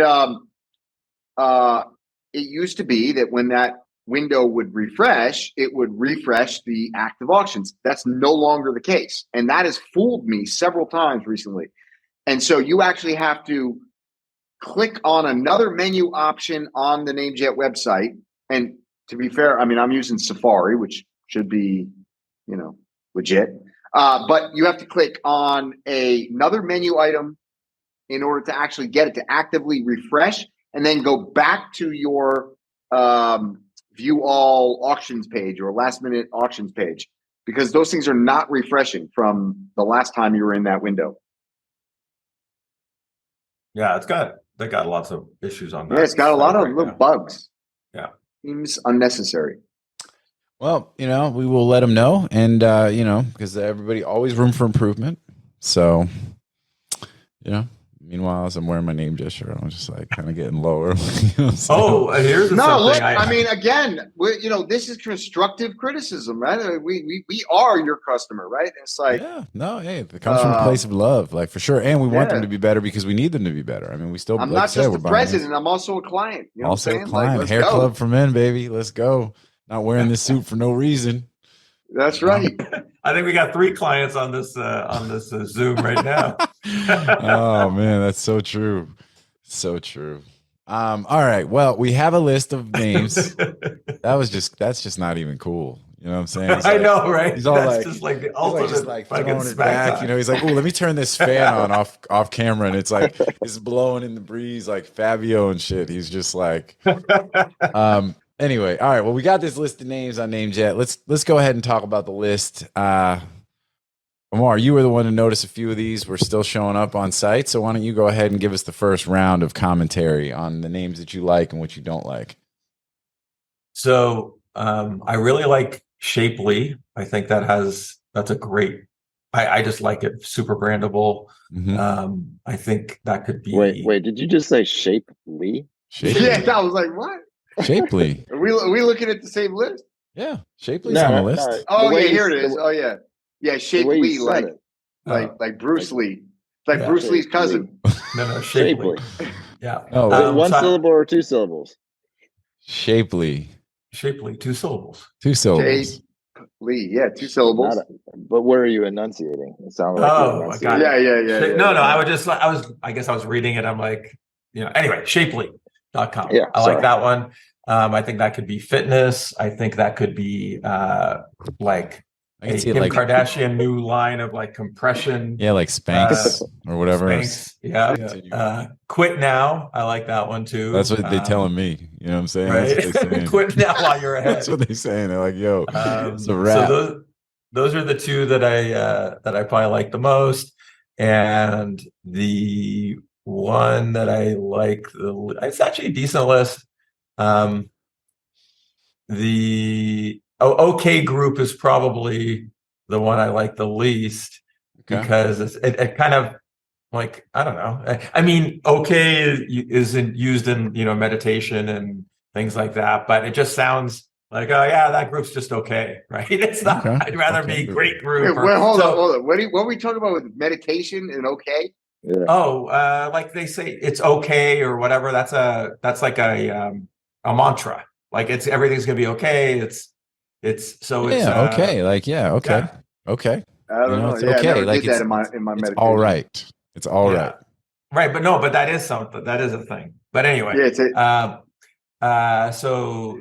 it used to be that when that window would refresh, it would refresh the active auctions. That's no longer the case, and that has fooled me several times recently. And so you actually have to click on another menu option on the NameJet website. And to be fair, I mean, I'm using Safari, which should be, legit. But you have to click on another menu item in order to actually get it to actively refresh, and then go back to your view all auctions page or last minute auctions page. because those things are not refreshing from the last time you were in that window. Yeah, they got lots of issues on that. Yeah, it's got a lot of little now. bugs. Yeah. Seems unnecessary. Well, we will let them know, and because everybody always room for improvement. So, meanwhile, as I'm wearing my NameJet shirt, I'm just like kind of getting lower. Here's something. Look, I mean, again, this is constructive criticism, right? We are your customer, right? It's like, hey, it comes from a place of love, like for sure, and we want them to be better because we need them to be better. I mean, we still. I'm not just the president; I'm also a client. You know also a client. Hair club for men, baby. Let's go. Not wearing this suit for no reason. That's right. I think we got 3 clients on this Zoom right now. Oh man, that's so true. So true. All right. Well, we have a list of names. That's just not even cool. You know what I'm saying? I know, right? He's all that's like, just like the ultimate just like fucking throwing it back. He's like, "Oh, let me turn this fan on off camera," and it's like it's blowing in the breeze like Fabio and shit. He's just like, Anyway, all right. Well, we got this list of names on NameJet. Let's go ahead and talk about the list. Ammar, you were the one to notice a few of these were still showing up on site. So why don't you go ahead and give us the first round of commentary on the names that you like and what you don't like? So I really like Shapely. I think that's a great. I just like it. Super brandable. Mm-hmm. I think that could be. Wait. Did you just say Shapely? Yeah, I was like, what? Shapely. Are we looking at the same list? Yeah, Shapely's on the list. No. Oh yeah, here it is. Oh yeah, Shapely, like Bruce Lee. It's like Bruce Lee's cousin. No, Shapely. Yeah. Oh, one syllable or 2 syllables? Shapely, 2 syllables. 2 syllables. Shapely, yeah, 2 syllables. But where are you enunciating? It sounded like my God. Yeah. No, I guess I was reading it. I'm like, anyway, Shapely.com. Yeah, I like that one. I think that could be fitness. I think that could be like a Kim Kardashian new line of like compression. Yeah, like Spanx or whatever. Spanx, yeah. Quit now. I like that one too. That's what they're telling me. You know what I'm saying? Right? Quit now while you're ahead. That's what they're saying. They're like, yo, it's a wrap. So those are the 2 that I probably like the most. And the one that I like, it's actually a decent list. The OK Group is probably the one I like the least because it kind of like, I don't know. I mean, OK isn't used in, meditation and things like that, but it just sounds like, oh yeah, that group's just okay, right? It's not, I'd rather be great group. Wait, hold on. What are we talking about with meditation and OK? Yeah. Oh, like they say it's okay or whatever. That's like a mantra. Like everything's gonna be okay. It's okay. Like okay. Okay. I don't know. It's okay. I never like did that in my meditation. It's all right. It's all right. Right, but that is something. That is a thing. But anyway, so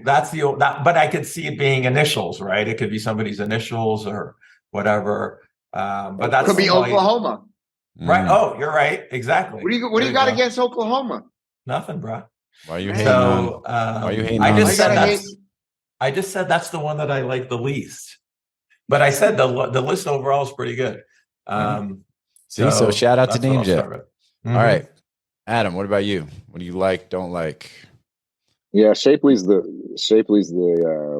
that's but I could see it being initials, right? It could be somebody's initials or whatever. But that could be Oklahoma. Right. Oh, you're right. Exactly. What do you got against Oklahoma? Nothing, bro. Why are you hating on? Why are you hating I just said that's the one that I like the least. But I said the list overall is pretty good. So shout out to NameJet. Mm-hmm. All right, Adam. What about you? What do you like? Don't like? Yeah, Shapely's the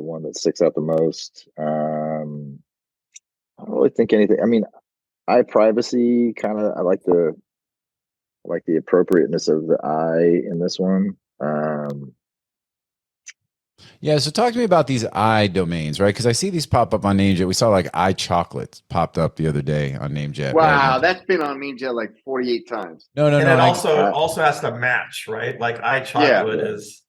one that sticks out the most. I don't really think anything. I mean, privacy kind of. I like the appropriateness of the I in this one. Yeah, so talk to me about these I domains, right? Because I see these pop up on NameJet. We saw like I chocolates popped up the other day on NameJet. Wow, right? That's been on NameJet like 48 times. No. And it also has to match, right? Like I chocolate is.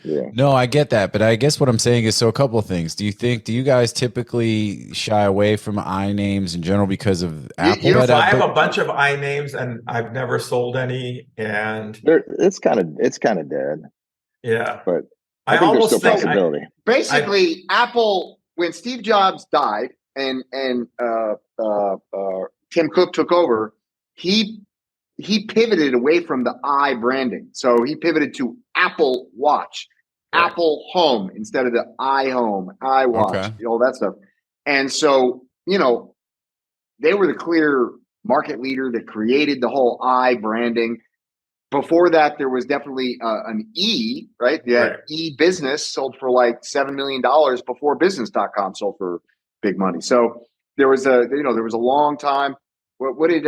Yeah. No, I get that, but I guess what I'm saying is, so a couple of things. Do you guys typically shy away from I names in general because of Apple? I have a bunch of I names and I've never sold any, and it's kind of dead. Yeah, but I think almost there's still think possibility. Basically, Apple, when Steve Jobs died and Tim Cook took over, he pivoted away from the I branding. So he pivoted to Apple Watch, Apple Home instead of the iHome, iWatch, all that stuff. And so, you know, they were the clear market leader that created the whole I branding. Before that, there was definitely an E, right? The e-business sold for like $7 million before business.com sold for big money. So there was a long time. What did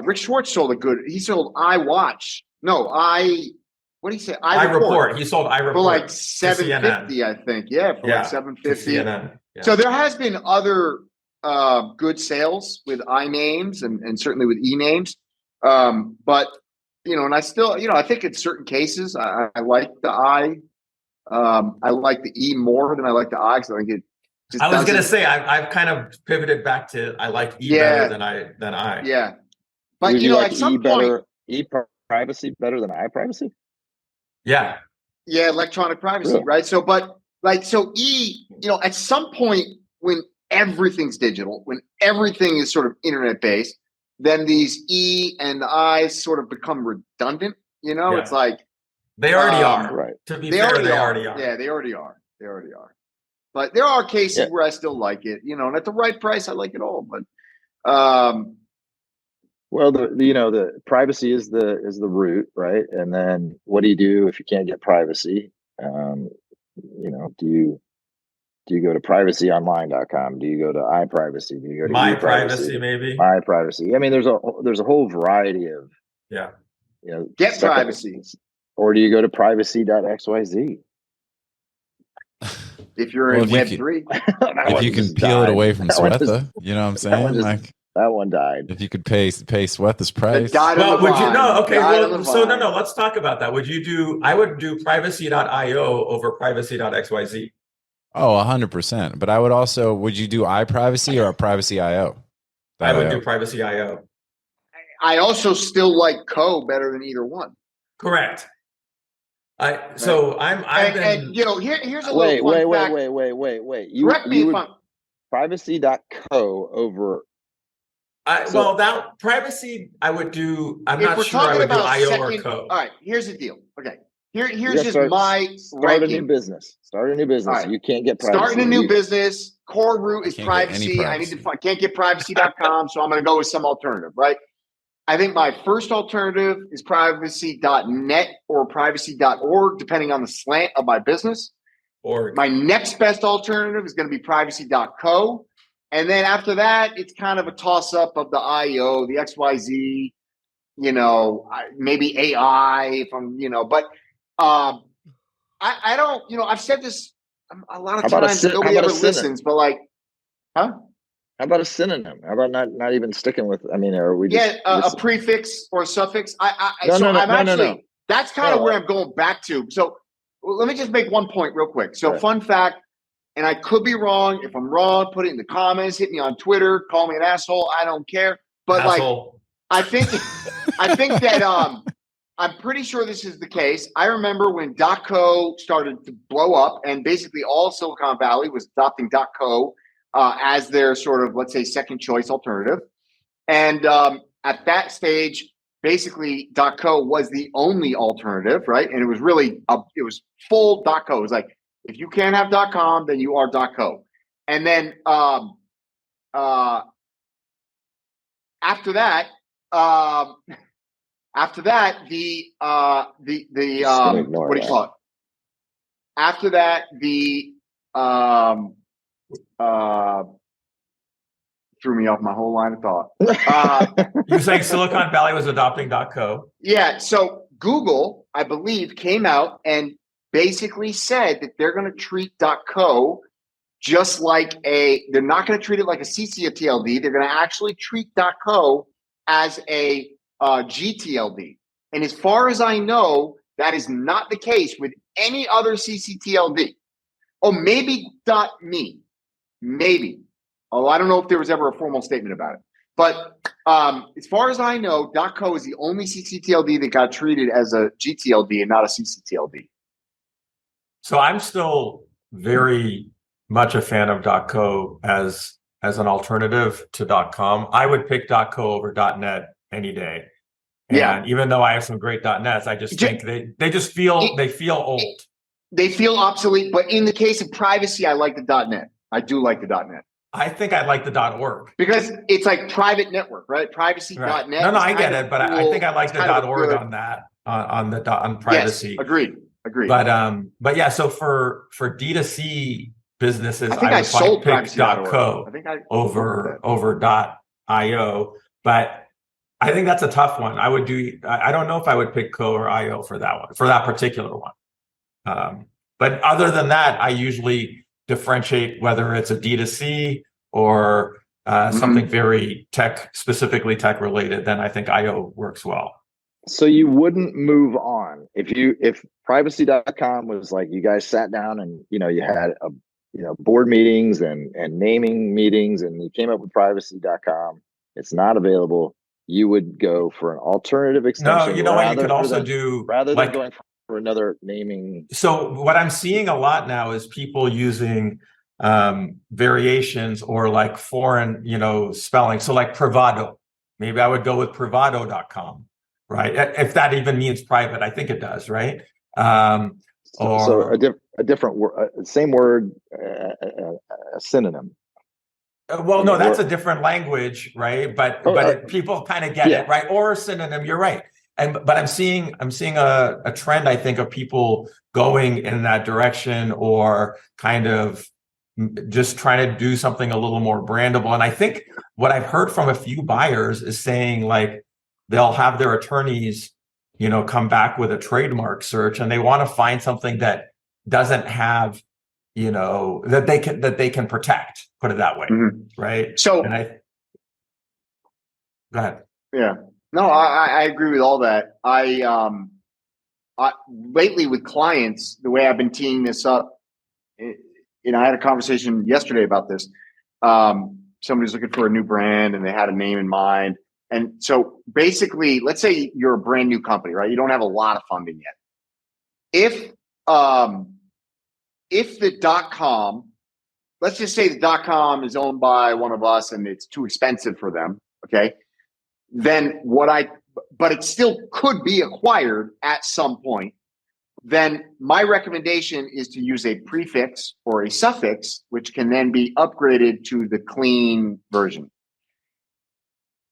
Rick Schwartz sold he sold iWatch. No, what did he say? iReport. He sold iReport for like $750, I think. Yeah, for like $750. Yeah. So there has been other good sales with iNames and certainly with eNames. But you know, and I still, you know, I think in certain cases I like the I. I like the E more than I like the I, because I think it just I was gonna say I've kind of pivoted back to I like E better than I. Yeah. But you know, like at some point, privacy better than iPrivacy? Yeah. Yeah, electronic privacy, really? Right? So, but like, so E, you know, at some point when everything's digital, when everything is sort of internet based, then these E and the I's sort of become redundant. You know, it's like they already are. Right. To be fair, they already are. Yeah, they already are. They already are. But there are cases where I still like it, you know, and at the right price, I like it all. But well, the privacy is the root, right? And then what do you do if you can't get privacy? You know, do you go to privacyonline.com? Do you go to iPrivacy? Do you go to My Privacy, maybe? My Privacy. I mean, there's a whole variety of you know, get privacy. Or do you go to privacy.xyz? If you're in Web3, if you can peel it away from Swetha, you know what I'm saying? That one died. If you could pay Swetha's price. Well, would you? No, okay. Well, so no. Let's talk about that. Would you do? I would do privacy.io over privacy.xyz. Oh, 100%. But I would also. Would you do iPrivacy or privacy.io? I would do privacy.io. I also still like Co better than either one. Correct. And you know, here's a wait. You, correct me if I'm privacy.co over. that privacy I would do. I'm not sure I would do IO or Co. All right, here's the deal. Okay, here's just my start a new business. Start a new business. Right. You can't get privacy. Starting a new business. Core root is privacy. I can't get privacy.com, so I'm going to go with some alternative, right? I think my first alternative is privacy.net or privacy.org, depending on the slant of my business. My next best alternative is going to be privacy.co. And then after that, it's kind of a toss-up of the IO, the XYZ, you know, maybe AI, if I'm, you know, but I don't, you know, I've said this a lot of times, nobody ever listens, but like, huh? How about a synonym? How about not even sticking with? I mean, are we just a prefix or a suffix? No. That's kind of where I'm going back to. So let me just make one point real quick. So fun fact, and I could be wrong. If I'm wrong, put it in the comments. Hit me on Twitter. Call me an asshole. I don't care. But asshole. I think that I'm pretty sure this is the case. I remember when .co started to blow up, and basically all Silicon Valley was adopting .co. As their sort of, let's say, second choice alternative. And at that stage, basically .co was the only alternative, right? And it was really, it was full .co. It was like, if you can't have .com, then you are .co. And then after that, the what do you call it? After that, threw me off my whole line of thought. You're saying Silicon Valley was adopting .co? Yeah. So Google, I believe, came out and basically said that they're going to treat .co just like they're not going to treat it like a ccTLD. They're going to actually treat .co as a gTLD. And as far as I know, that is not the case with any other ccTLD. Oh, maybe .me. Maybe. Although I don't know if there was ever a formal statement about it. But as far as I know, .co is the only ccTLD that got treated as a gTLD and not a ccTLD. So I'm still very much a fan of .co as an alternative to .com. I would pick .co over .net any day. And even though I have some great .nets, I just think they feel old. They feel obsolete, but in the case of privacy, I like the .net. I do like the .net. I think I like the .org. Because it's like private network, right? Privacy.net. Right. No, I get it, but cool. I think I like the .org good... on that, on privacy. Yes, agreed. But yeah, so for D2C businesses, I think I sold pick .co over .io, but I think that's a tough one. I don't know if I would pick co or io for that one, for that particular one. But other than that, I usually differentiate whether it's a D2C or something very specifically tech related. Then I think io works well. So you wouldn't move on if privacy.com was like you guys sat down and you had board meetings and naming meetings and you came up with privacy.com. It's not available. You would go for an alternative extension. No, what you could also do rather than going for another naming. So what I'm seeing a lot now is people using variations or like foreign, spelling. So like Privado, maybe I would go with Privado.com, right? If that even means private, I think it does, right? So a different word, same word, a synonym. Well, no, that's a different language, right? But people kind of get it, right? Or a synonym. You're right. But I'm seeing a trend, I think, of people going in that direction or kind of just trying to do something a little more brandable. And I think what I've heard from a few buyers is saying like they'll have their attorneys, come back with a trademark search and they want to find something that doesn't have, that they can protect, put it that way. Right. So go ahead. Yeah. No, I agree with all that. I lately with clients, the way I've been teeing this up, I had a conversation yesterday about this. Somebody's looking for a new brand and they had a name in mind. And so basically, let's say you're a brand new company, right? You don't have a lot of funding yet. If the .com, let's just say the .com is owned by one of us and it's too expensive for them, okay? Then but it still could be acquired at some point. Then my recommendation is to use a prefix or a suffix, which can then be upgraded to the clean version.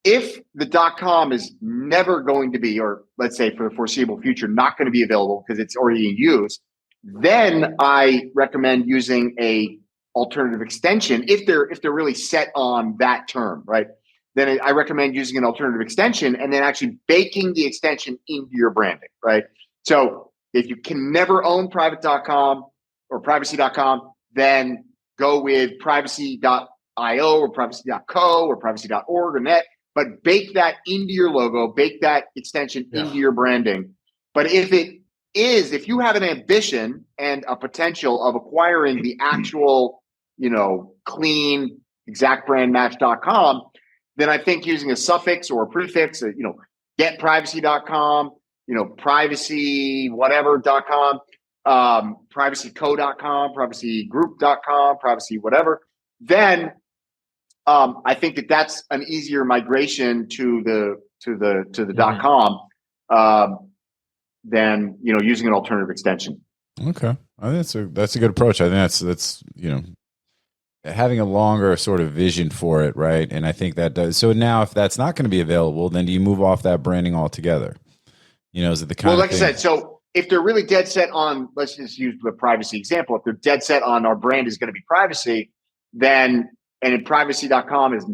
If the .com is never going to be, or let's say for the foreseeable future, not going to be available because it's already in use, then I recommend using a alternative extension if they're really set on that term, right? Then I recommend using an alternative extension and then actually baking the extension into your branding, right? So if you can never own private.com or privacy.com, then go with privacy.io or privacy.co or privacy.org or net, but bake that into your logo, bake that extension into your branding. But if you have an ambition and a potential of acquiring the actual, clean exact brand match.com, then I think using a suffix or a prefix, getprivacy.com, privacy whatever.com, privacyco.com, privacygroup.com, privacy whatever, then I think that's an easier migration to the .com than using an alternative extension. Okay, I think that's a good approach. I think that's having a longer sort of vision for it, right? And I think that does. So now, if that's not going to be available, then do you move off that branding altogether? Is it the kind? Well, like I said, so if they're really dead set on, let's just use the privacy example. If they're dead set on our brand is going to be privacy, then and if privacy.com is,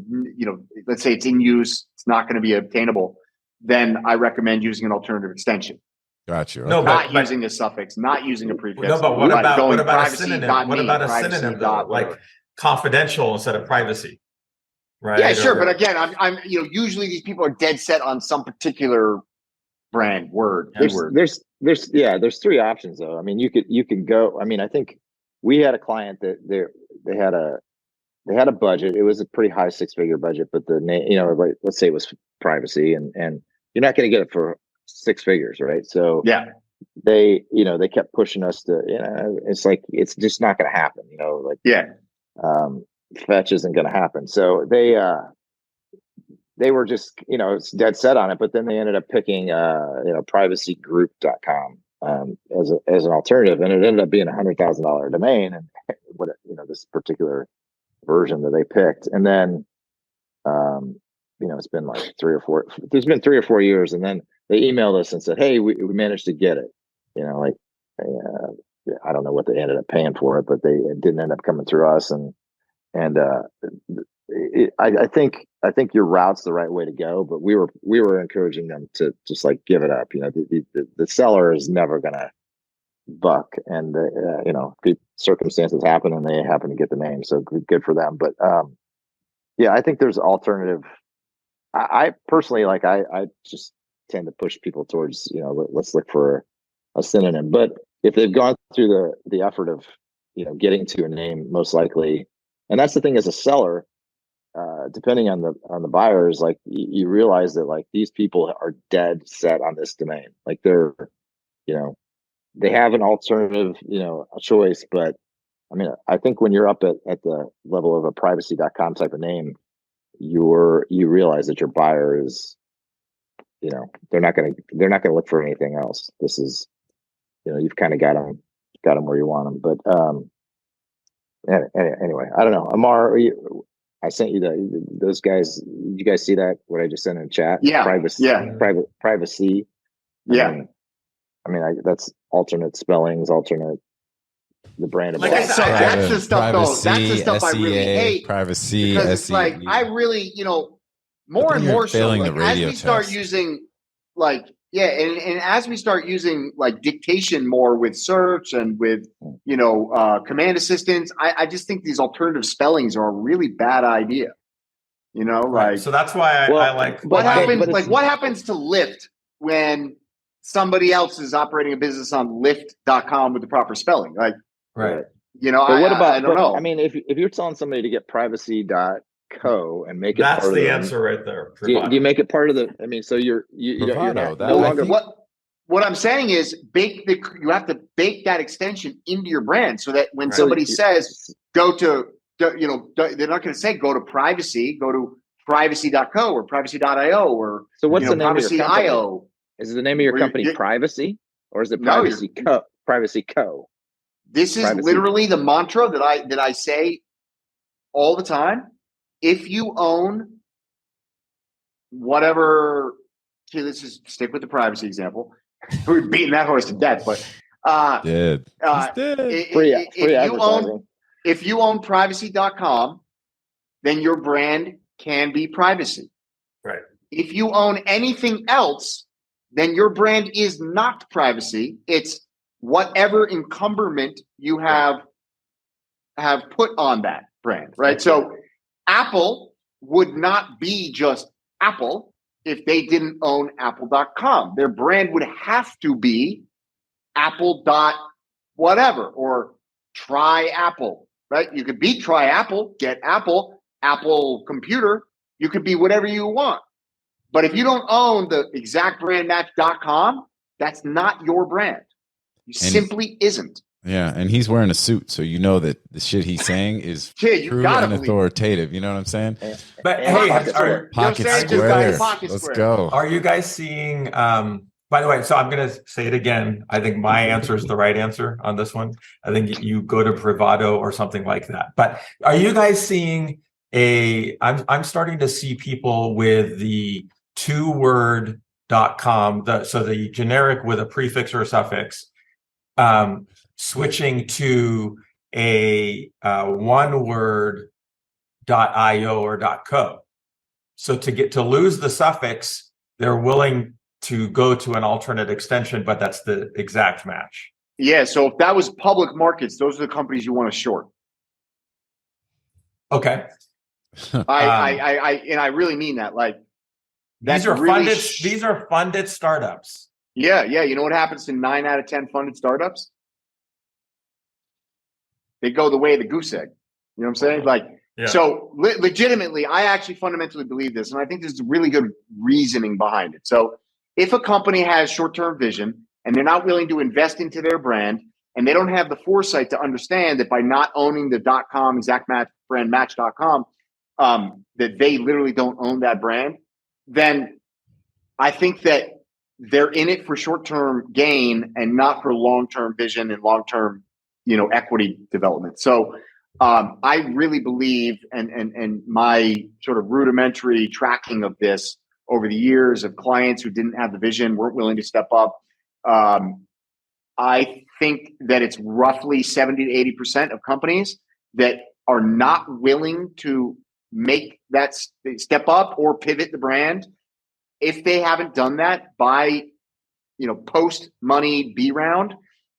let's say it's in use, it's not going to be obtainable, then I recommend using an alternative extension. Gotcha. No, not using a suffix, not using a prefix. No, but what about a synonym? What about a synonym though? Like confidential instead of privacy, right? Yeah, sure. But again, I'm usually these people are dead set on some particular brand word. There's three options though. I mean, you could go. I mean, I think we had a client that they had a budget. It was a pretty high 6-figure budget, but the name, like, let's say it was privacy, and you're not going to get it for 6 figures, right? So they kept pushing us to, it's like it's just not going to happen, fetch isn't going to happen. So they were just dead set on it, but then they ended up picking privacygroup.com as an alternative, and it ended up being $100,000 domain, and this particular version that they picked. And then, it's been like 3 or 4 years. And then they emailed us and said, hey, we managed to get it. I don't know what they ended up paying for it, but it didn't end up coming through us. I think your route's the right way to go, but we were encouraging them to just like give it up. The seller is never gonna buck, and circumstances happen and they happen to get the name, so good for them. But I think there's alternative. I personally I just tend to push people towards let's look for a synonym. But if they've gone through the effort of getting to a name, most likely, and that's the thing as a seller, depending on the buyers, like you realize that like these people are dead set on this domain. Like they're they have an alternative a choice, but I mean I think when you're up at the level of a privacy.com type of name, you realize that your buyer is they're not gonna look for anything else. This is you've kind of got them where you want them. But anyway, I don't know. Ammar, I sent you those guys. Did you guys see that? What I just sent in chat? Yeah. Privacy. Yeah. Privacy. Yeah. I mean, that's alternate spellings, alternate the brand of Like I said, that's the stuff though. That's the stuff I really hate. Privacy, because it's like I really, more and more so. Like, as we start using, and as we start using like dictation more with search and with command assistance, I just think these alternative spellings are a really bad idea. So that's why I like what happens. Like what happens to Lyft when somebody else is operating a business on Lyft.com with the proper spelling? Like, right. But what about? I don't know. I mean, if you're telling somebody to get privacy.co and make it that's part the of answer right there. Do you make it part of the? I mean, so you're not, no longer. What I'm saying is you have to bake that extension into your brand so that when somebody says go to, they're not going to say go to privacy, go to privacy.co or privacy.io or so what's the name privacy.io. of your company? Is the name of your company Privacy or is it Privacy Co? Privacy Co. This is literally the mantra that I say all the time. If you own whatever, let's just stick with the privacy example. We're beating that horse to death, but if you own privacy.com, then your brand can be privacy. Right. If you own anything else, then your brand is not privacy. It's whatever encumberment you have put on that brand, right? Okay. So Apple would not be just Apple if they didn't own Apple.com. Their brand would have to be Apple dot whatever or Try Apple, right? You could be Try Apple, get Apple, Apple Computer. You could be whatever you want. But if you don't own the exact brand match.com, that's not your brand. You simply isn't. Yeah, and he's wearing a suit, so you know that the shit he's saying is true and authoritative. You know what I'm saying? But hey, pocket square. Let's go. Are you guys seeing? By the way, so I'm going to say it again. I think my answer is the right answer on this one. I think you go to Bravado or something like that. But are you guys seeing I'm starting to see people with the 2word.com, so the generic with a prefix or a suffix, switching to a one-word.io or .co. So to lose the suffix, they're willing to go to an alternate extension, but that's the exact match. Yeah, so if that was public markets, those are the companies you want to short. Okay. I really mean that. Like, these are really these are funded startups. Yeah. You know what happens to 9 out of 10 funded startups? They go the way of the goose egg. You know what I'm saying? Like, so legitimately, I actually fundamentally believe this, and I think there's really good reasoning behind it. So if a company has short-term vision and they're not willing to invest into their brand, and they don't have the foresight to understand that by not owning the .com exact match brand match.com, that they literally don't own that brand, then I think that they're in it for short-term gain and not for long-term vision and long-term, equity development. So I really believe, and my sort of rudimentary tracking of this over the years of clients who didn't have the vision, weren't willing to step up. I think that it's roughly 70 to 80% of companies that are not willing to make that step up or pivot the brand. If they haven't done that by, post money B round,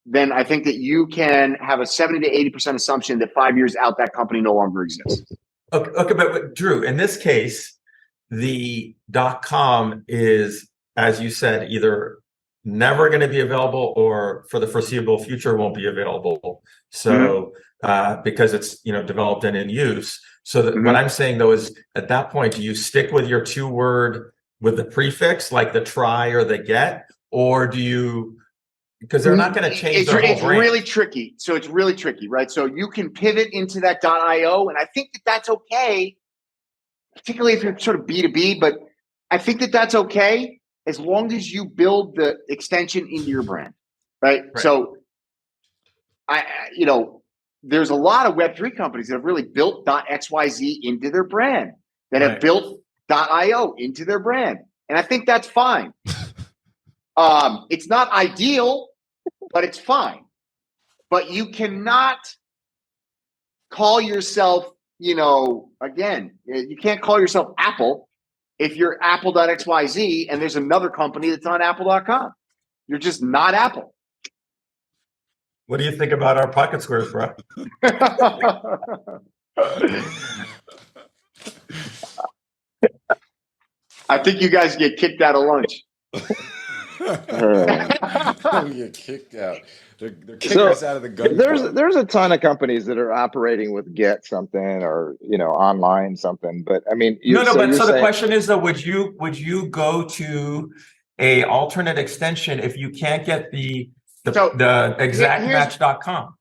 then I think that you can have a 70 to 80% assumption that 5 years out, that company no longer exists. Okay, but Drew, in this case, the .com is, as you said, either never going to be available or for the foreseeable future won't be available. So because it's developed and in use. So that what I'm saying though is, at that point, do you stick with your 2-word with the prefix, like the try or the get, or do you? Because they're not going to change their whole It's brand. really tricky. So it's really tricky, right? So you can pivot into that .io, and I think that that's okay, particularly if you're sort of B2B, but I think that that's okay as long as you build the extension into your brand, right? So there's a lot of Web3 companies that have really built .xyz into their brand, that have built .io into their brand. And I think that's fine. It's not ideal, but it's fine. But you cannot call yourself, again, you can't call yourself Apple if you're apple.xyz and there's another company that's on apple.com. You're just not Apple. What do you think about our pocket squares, bro? I think you guys get kicked out of lunch. We get kicked out. They're kicking us out of the gun. There's a ton of companies that are operating with get something or online something, but I mean, the question is though, would you go to a alternate extension if you can't get the exact match.com?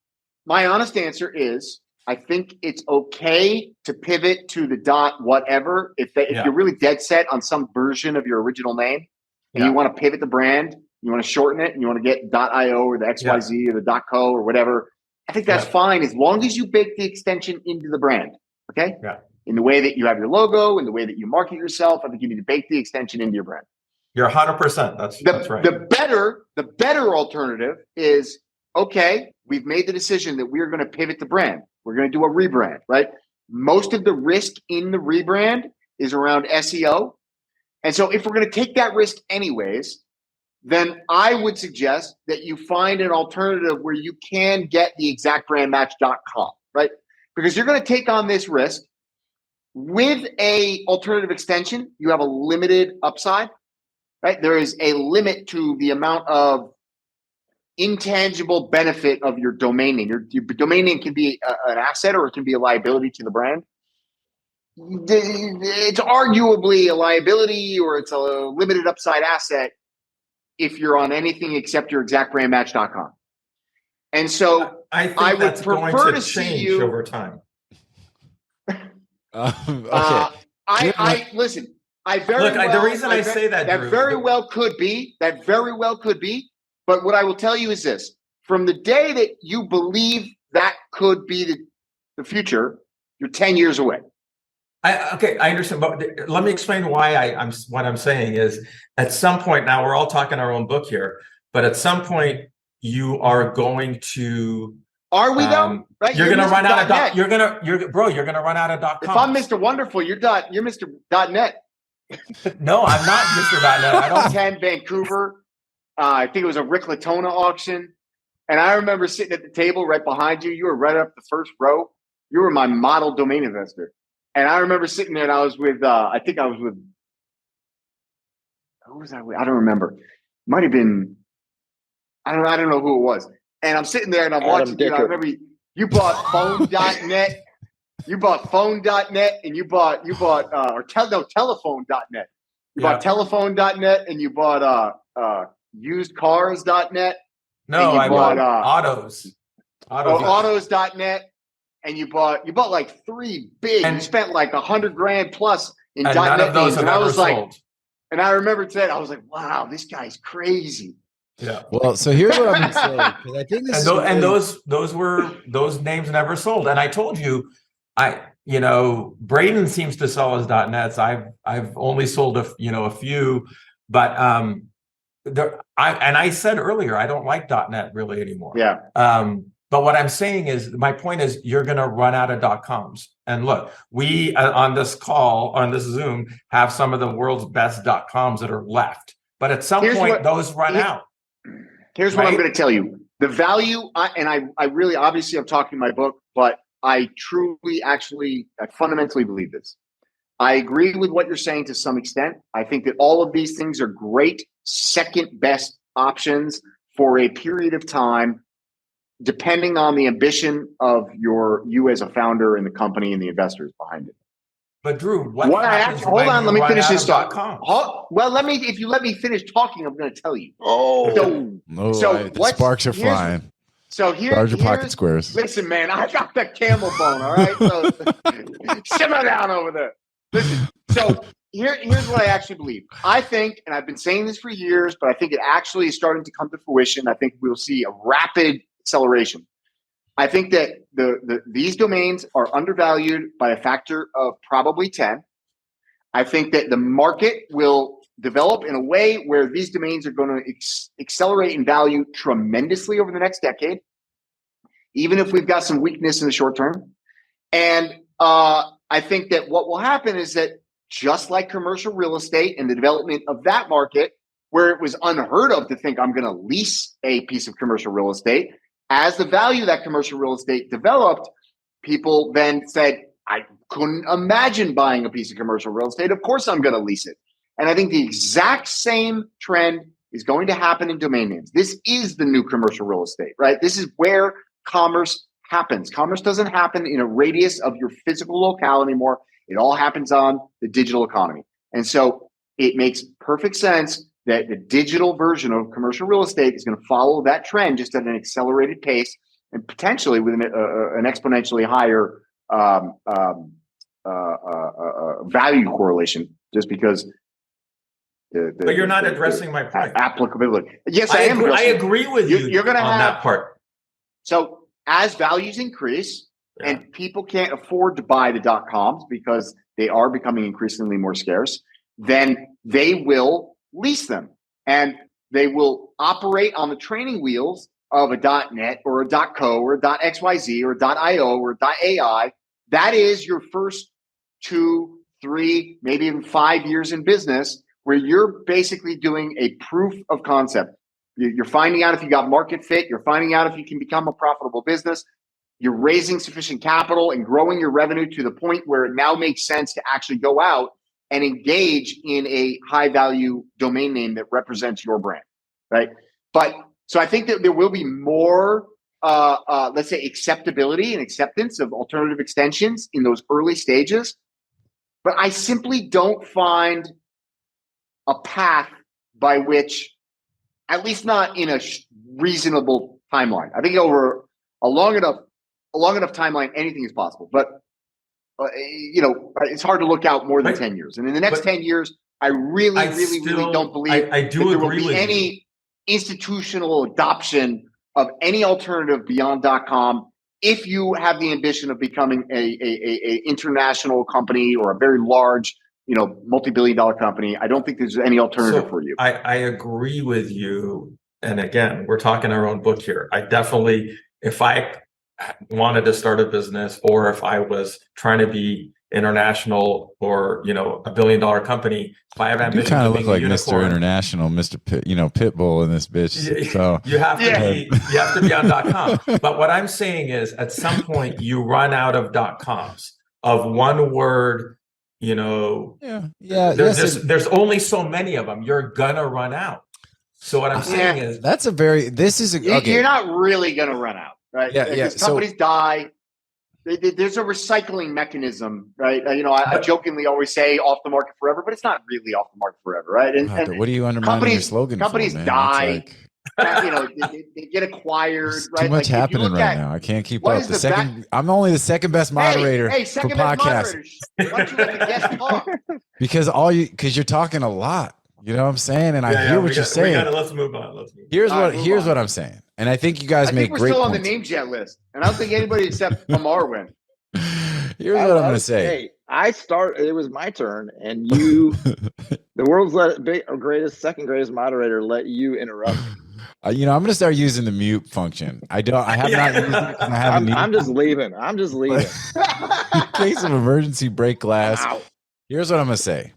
My honest answer is, I think it's okay to pivot to the dot whatever if you're really dead set on some version of your original name and you want to pivot the brand, you want to shorten it, and you want to get .io or the XYZ or the .co or whatever. I think that's fine as long as you bake the extension into the brand. Okay. Yeah. In the way that you have your logo, in the way that you market yourself, I think you need to bake the extension into your brand. You're 100%. That's right. The better alternative is, okay, we've made the decision that we're going to pivot the brand. We're going to do a rebrand, right? Most of the risk in the rebrand is around SEO. And so if we're going to take that risk anyways, then I would suggest that you find an alternative where you can get the exactbrandmatch.com, right? Because you're going to take on this risk. With a alternative extension, you have a limited upside, right? There is a limit to the amount of intangible benefit of your domain name. Your domain name can be an asset or it can be a liability to the brand. It's arguably a liability or it's a limited upside asset if you're on anything except your exactbrandmatch.com. And so I think I would prefer to change see you over time. Okay. Listen. The reason I say that, Drew, very well could be. That very well could be. But what I will tell you is this: from the day that you believe that could be the future, you're 10 years away. I understand, but let me explain why what I'm saying is, at some point, now we're all talking our own book here, but at some point you are going to. Are we though? Right? You're going to run out of you're going to run out of .com. If I'm Mr. Wonderful, you're Mr. .net. No, I'm not Mr. .net. I don't 10 Vancouver. I think it was a Rick Latona auction. And I remember sitting at the table right behind you. You were right up the first row. You were my model domain investor. And I remember sitting there and I was with, I think I was with, who was I with? I don't remember. Might have been, I don't know who it was. And I'm sitting there and I'm watching, I remember you bought phone.net. You bought phone.net and you bought telephone.net. You bought telephone.net and you bought usedcars.net. No, I bought autos. Autos.net. And you bought like 3 big. You spent like $100,000 plus in .net names. And I was like, and I remember saying, I was like, wow, this guy's crazy. Yeah. Well, so here's what I'm going to say, because I think this those names never sold. And I told you, Braden seems to sell his .nets. I've only sold a few, but I said earlier I don't like .net really anymore. Yeah. But what I'm saying is, my point is, you're going to run out of .coms. And look, we on this call, on this Zoom, have some of the world's best .coms that are left. But at some point, those run out. Here's what I'm going to tell you. The value, I really, obviously, I'm talking my book, but I fundamentally believe this. I agree with what you're saying to some extent. I think that all of these things are great second best options for a period of time, depending on the ambition of you as a founder and the company and the investors behind it. But Drew, hold on, let me finish this talk. If you let me finish talking, I'm going to tell you. The sparks are flying. So here's Larger pocket squares. Listen, man, I got the camel bone. All right, so simmer down over there. Listen, so here's what I actually believe. I think, and I've been saying this for years, but I think it actually is starting to come to fruition. I think we'll see a rapid acceleration. I think that these domains are undervalued by a factor of probably 10. I think that the market will develop in a way where these domains are going to accelerate in value tremendously over the next decade, even if we've got some weakness in the short term. And I think that what will happen is that, just like commercial real estate and the development of that market, where it was unheard of to think I'm going to lease a piece of commercial real estate, as the value of that commercial real estate developed, people then said, I couldn't imagine buying a piece of commercial real estate. Of course, I'm going to lease it. And I think the exact same trend is going to happen in domain names. This is the new commercial real estate, right? This is where commerce happens. Commerce doesn't happen in a radius of your physical locale anymore. It all happens on the digital economy. And so it makes perfect sense that the digital version of commercial real estate is going to follow that trend just at an accelerated pace, and potentially with an exponentially higher value correlation, just because but you're not addressing my point. Applicability. Yes, I am. I agree with you. You're going to have that part. So as values increase, and people can't afford to buy the .coms because they are becoming increasingly more scarce, then they will lease them, and they will operate on the training wheels of a .net or a .co or a .xyz or a .io or a .ai. That is your first 2, 3, maybe even 5 years in business, where you're basically doing a proof of concept. You're finding out if you got market fit. You're finding out if you can become a profitable business. You're raising sufficient capital and growing your revenue to the point where it now makes sense to actually go out and engage in a high value domain name that represents your brand, right? But so I think that there will be more, let's say, acceptability and acceptance of alternative extensions in those early stages. But I simply don't find a path by which, at least not in a reasonable timeline. I think over a long enough timeline, anything is possible. But it's hard to look out more than 10 years. And in the next 10 years, I really don't believe that there will be any institutional adoption of any alternative beyond .com. If you have the ambition of becoming a international company or a very large, multi-billion-dollar company, I don't think there's any alternative for you. I agree with you. And again, we're talking our own book here. I definitely, if I wanted to start a business, or if I was trying to be international or $1 billion company, if I have ambition, you kind of look like Mr. International, Mr. Pitbull in this bitch. So you have to be on .com. But what I'm saying is, at some point, you run out of .coms of one word. There's only so many of them. You're gonna run out. So what I'm saying is, you're not really gonna run out. Right. Because companies die. There's a recycling mechanism, right? I jokingly always say off the market forever, but it's not really off the market forever, right? And what are you undermining your slogan? Companies die. They get acquired. Right? Too much happening right now. I can't keep up. I'm only the second best moderator for podcasts. Why don't you let the guest talk? Because you're talking a lot. You know what I'm saying? And I hear what you're saying. Let's move on. Here's what I'm saying. And I think you guys make great still points. on the NameJet list. And I don't think anybody except Ammar went. Here's what I'm going to say. Hey, it was my turn, and you, the world's second greatest moderator, let you interrupt. I'm going to start using the mute function. I have not used it. I'm just leaving. In case of emergency, break glass. Here's what I'm going to say.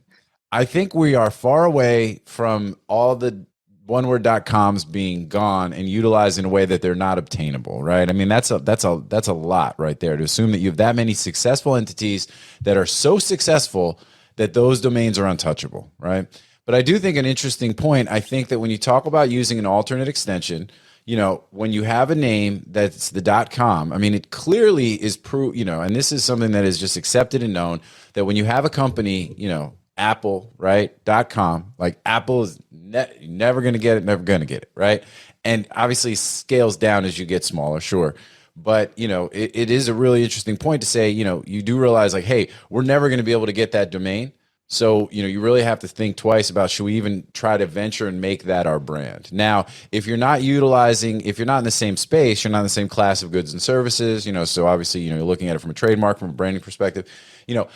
I think we are far away from all the oneword.coms being gone and utilized in a way that they're not obtainable, right? I mean, that's a lot right there to assume that you have that many successful entities that are so successful that those domains are untouchable, right? But I do think an interesting point, I think that when you talk about using an alternate extension, when you have a name that's the .com, I mean, it clearly is and this is something that is just accepted and known that when you have a company, Apple, right? .com, like Apple is never going to get it, right? And obviously scales down as you get smaller, sure. But, it is a really interesting point to say, you do realize like, hey, we're never going to be able to get that domain. So, you really have to think twice about, should we even try to venture and make that our brand? Now, if you're not in the same space, you're not in the same class of goods and services, so obviously, you're looking at it from a trademark, from a branding perspective.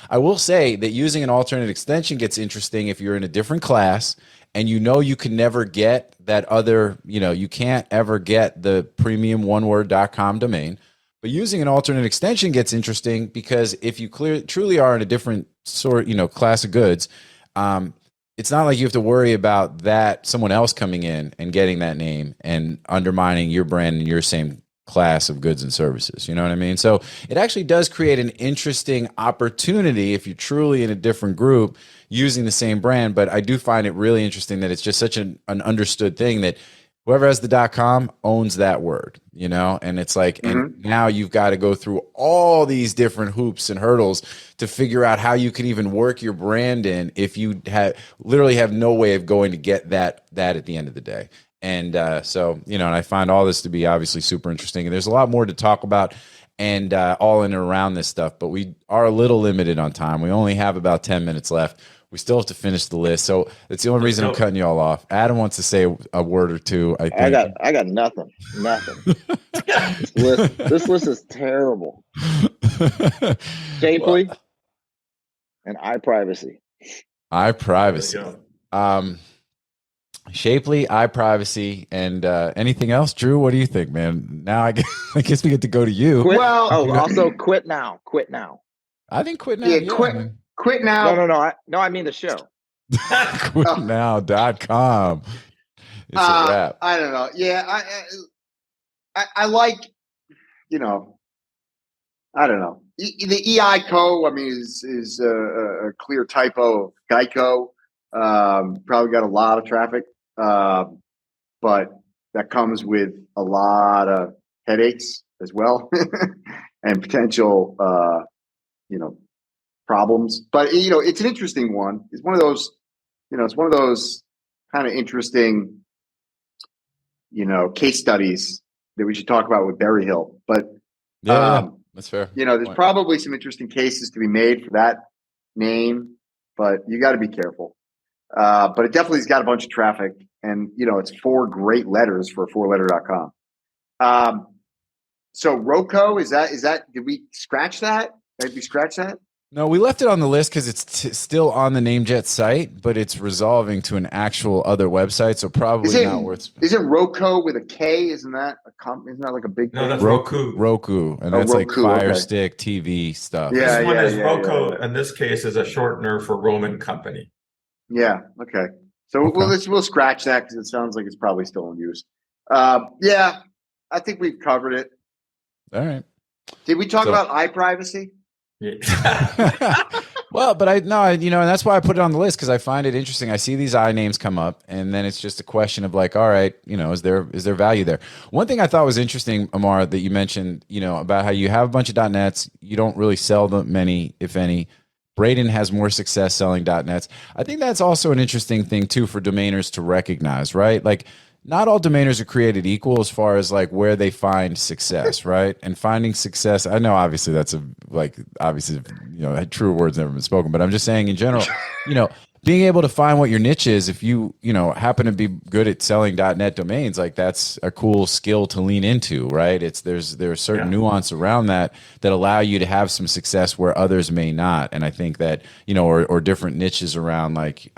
I will say that using an alternate extension gets interesting if you're in a different class and you can never get that other, you can't ever get the premium oneword.com domain. But using an alternate extension gets interesting because if you truly are in a different class of goods, it's not like you have to worry about someone else coming in and getting that name and undermining your brand and your same class of goods and services. You know what I mean? So it actually does create an interesting opportunity if you're truly in a different group using the same brand. But I do find it really interesting that it's just such an understood thing that whoever has the .com owns that word, and it's like, and now you've got to go through all these different hoops and hurdles to figure out how you can even work your brand in if you literally have no way of going to get that at the end of the day. And so, and I find all this to be obviously super interesting. And there's a lot more to talk about and all in and around this stuff, but we are a little limited on time. We only have about 10 minutes left. We still have to finish the list. So that's the only reason I'm cutting you all off. Adam wants to say a word or two, I think. I got nothing. This list is terrible. Shapely and iPrivacy. Shapely, iPrivacy, and anything else? Drew, what do you think, man? Now I guess we get to go to you. Also quit now. I think quit now. Yeah, quit now. No, I mean the show. Quitnow.com. It's a wrap. I don't know. Yeah, I like, I don't know. The EICO, I mean, is a clear typo of Geico. Probably got a lot of traffic, but that comes with a lot of headaches as well and potential, problems. But it's an interesting one. It's one of those, kind of interesting, case studies that we should talk about with Berryhill. But that's fair. There's probably some interesting cases to be made for that name, but you got to be careful. But it definitely has got a bunch of traffic, and it's 4 great letters for a 4letter.com. So Roco, is that? Did we scratch that? Did we scratch that? No, we left it on the list because it's still on the NameJet site, but it's resolving to an actual other website, so probably not worth. Isn't Roco with a K? Isn't that like a big? No, that's Roku. Roku, and that's Roku, like Fire Stick TV stuff. Yeah, this one is Roco, in this case, is a shortener for Roman company. Yeah. Okay. So we'll scratch that because it sounds like it's probably still in use. Yeah, I think we've covered it. All right. Did we talk about iPrivacy? Yeah. Well, but and that's why I put it on the list because I find it interesting. I see these names come up, and then it's just a question of like, all right, is there value there? One thing I thought was interesting, Ammar, that you mentioned, about how you have a bunch of .nets, you don't really sell them many, if any. Braden has more success selling .nets. I think that's also an interesting thing too for domainers to recognize, right? Like, not all domainers are created equal as far as like where they find success, right? And finding success, I know obviously that's true words never been spoken, but I'm just saying in general, being able to find what your niche is, if you happen to be good at selling .net domains, like that's a cool skill to lean into, right? There's certain nuance around that allow you to have some success where others may not. And I think that, or different niches around, like,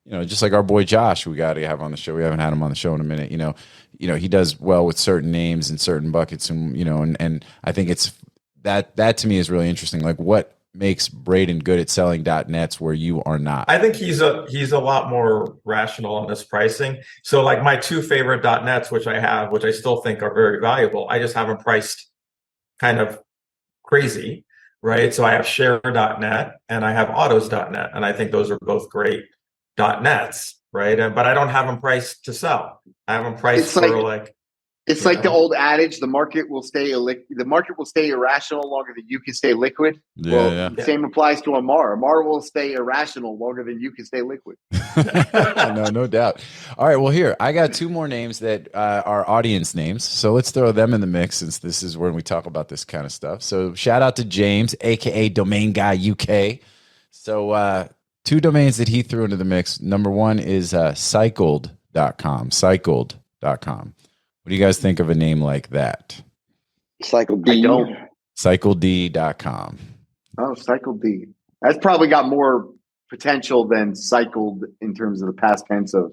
just like our boy Josh, we got to have on the show. We haven't had him on the show in a minute. He does well with certain names and certain buckets, and and I think it's that to me is really interesting. Like, what makes Braden good at selling .nets where you are not? I think he's a lot more rational on his pricing. So like my two favorite .nets, which I still think are very valuable, I just have them priced kind of crazy, right? So I have Share.net and I have Autos.net, and I think those are both great .nets, right? But I don't have them priced to sell. I have them priced It's like the old adage: the market will stay irrational longer than you can stay liquid. The same applies to Ammar. Ammar will stay irrational longer than you can stay liquid. No doubt. All right, well, here I got two more names that are audience names, so let's throw them in the mix since this is when we talk about this kind of stuff. So shout out to James, aka Domain Guy UK. So two domains that he threw into the mix. Number one is cycled.com. Cycled.com. What do you guys think of a name like that? CycleD. CycleD.com. Oh, CycleD. That's probably got more potential than cycled in terms of the past tense of.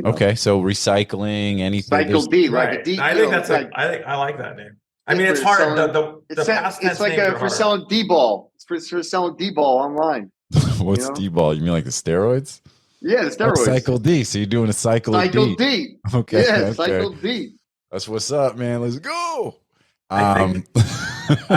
Okay, so recycling, anything. CycleD, like a D. I think that's I like that name. I mean, it's hard. The past tense it's like names are for hard. selling D-ball. It's for selling D-ball online. What's D-ball? You mean like the steroids? Yeah, the steroids. Cycle D. So you're doing a cycle D. Okay. Yeah, okay. Cycle D. That's what's up, man. Let's go. I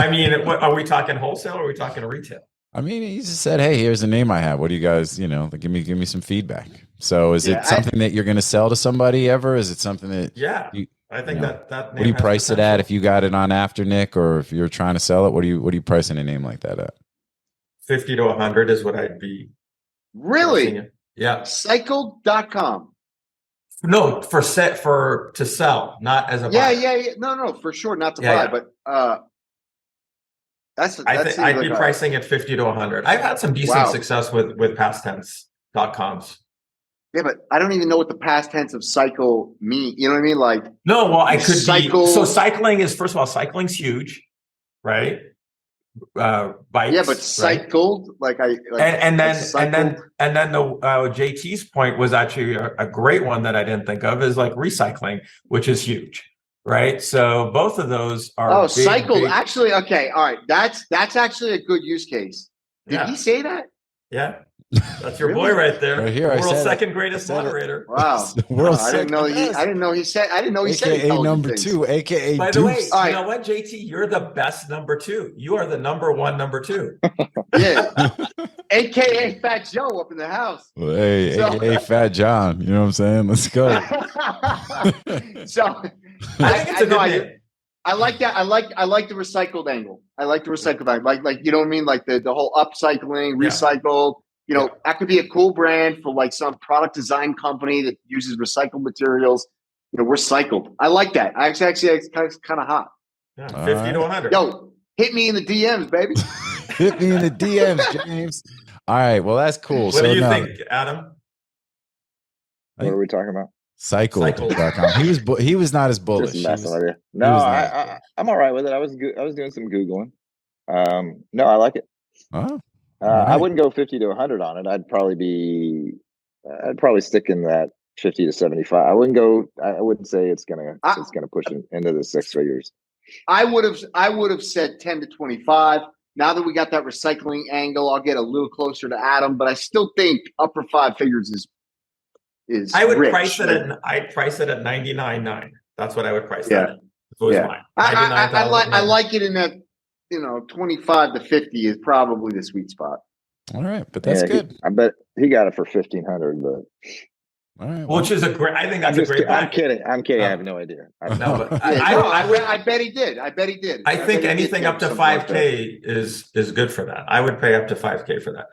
mean, are we talking wholesale or are we talking retail? I mean, he just said, "Hey, here's a name I have. What do you guys, give me some feedback." So, is it something that you're going to sell to somebody ever? Is it something that? Yeah, I think that name. What do you price it at if you got it on Afternick, or if you're trying to sell it? What are you pricing a name like that at? 50 to 100 is what I'd be. Really? Yeah. Cycled.com. No, to sell, not as a buyer. Yeah. No, for sure, not to buy, but I'd be pricing at 50 to 100. I've had some decent success with past tense.coms. Yeah, but I don't even know what the past tense of cycle mean. You know what I mean? Like, no, well, I could cycle. So cycling is, first of all, cycling's huge, right? Bikes, yeah, but cycled, right? And then the JT's point was actually a great one that I didn't think of, is like recycling, which is huge, right? So both of those are cycled. Actually, okay, all right. That's actually a good use case. Did he say that? Yeah. That's your boy right there. Right here, world's second greatest moderator. Wow. I didn't know he said AKA number 2, AKA By the way, you know what, JT? You're the best number 2. You are the number 1 number 2. Yeah. AKA FatJoe up in the house. Well, hey, AKA Fat John. You know what I'm saying? Let's go. So I think it's a good name. I like that. I like the recycled angle. I like the recycled angle. Like you know what I mean? Like the whole upcycling, recycled. That could be a cool brand for like some product design company that uses recycled materials. We're cycled. I like that. Actually, it's kind of hot. Yeah, 50 to 100. Yo, hit me in the DMs, baby. Hit me in the DMs, James. All right. Well, that's cool. What do you think, Adam? What are we talking about? Cycled.com. He was not as bullish. No, I'm all right with it. I was doing some Googling. No, I like it. Oh. Right. I wouldn't go 50 to 100 on it. I'd probably stick in that 50 to 75. I wouldn't say it's gonna push into the 6 figures. I would have said 10 to 25. Now that we got that recycling angle, I'll get a little closer to Adam, but I still think upper 5 figures is I would rich. I'd price it at 99.9. That's what I would price that. Mine. I like it in that 25 to 50 is probably the sweet spot. All right, but that's good. I bet he got it for 1,500, but all right, which is a great. I think that's a great. I'm kidding. I have no idea. I bet he did. I think anything up to 5K is good for that. I would pay up to 5K for that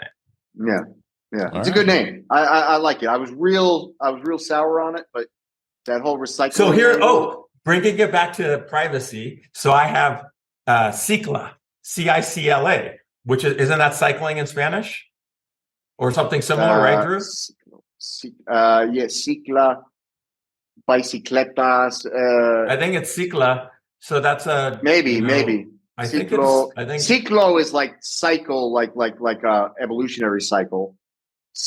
name. Yeah, it's a good name. I like it. I was real sour on it, but that whole recycling. So here, bringing it back to privacy. So I have Cicla, CICLA, which isn't that cycling in Spanish? or something similar, right, Drew? Cicla, bicicletas. I think it's Cicla. So that's a maybe. I Ciclo, think Ciclo is like cycle, like evolutionary cycle.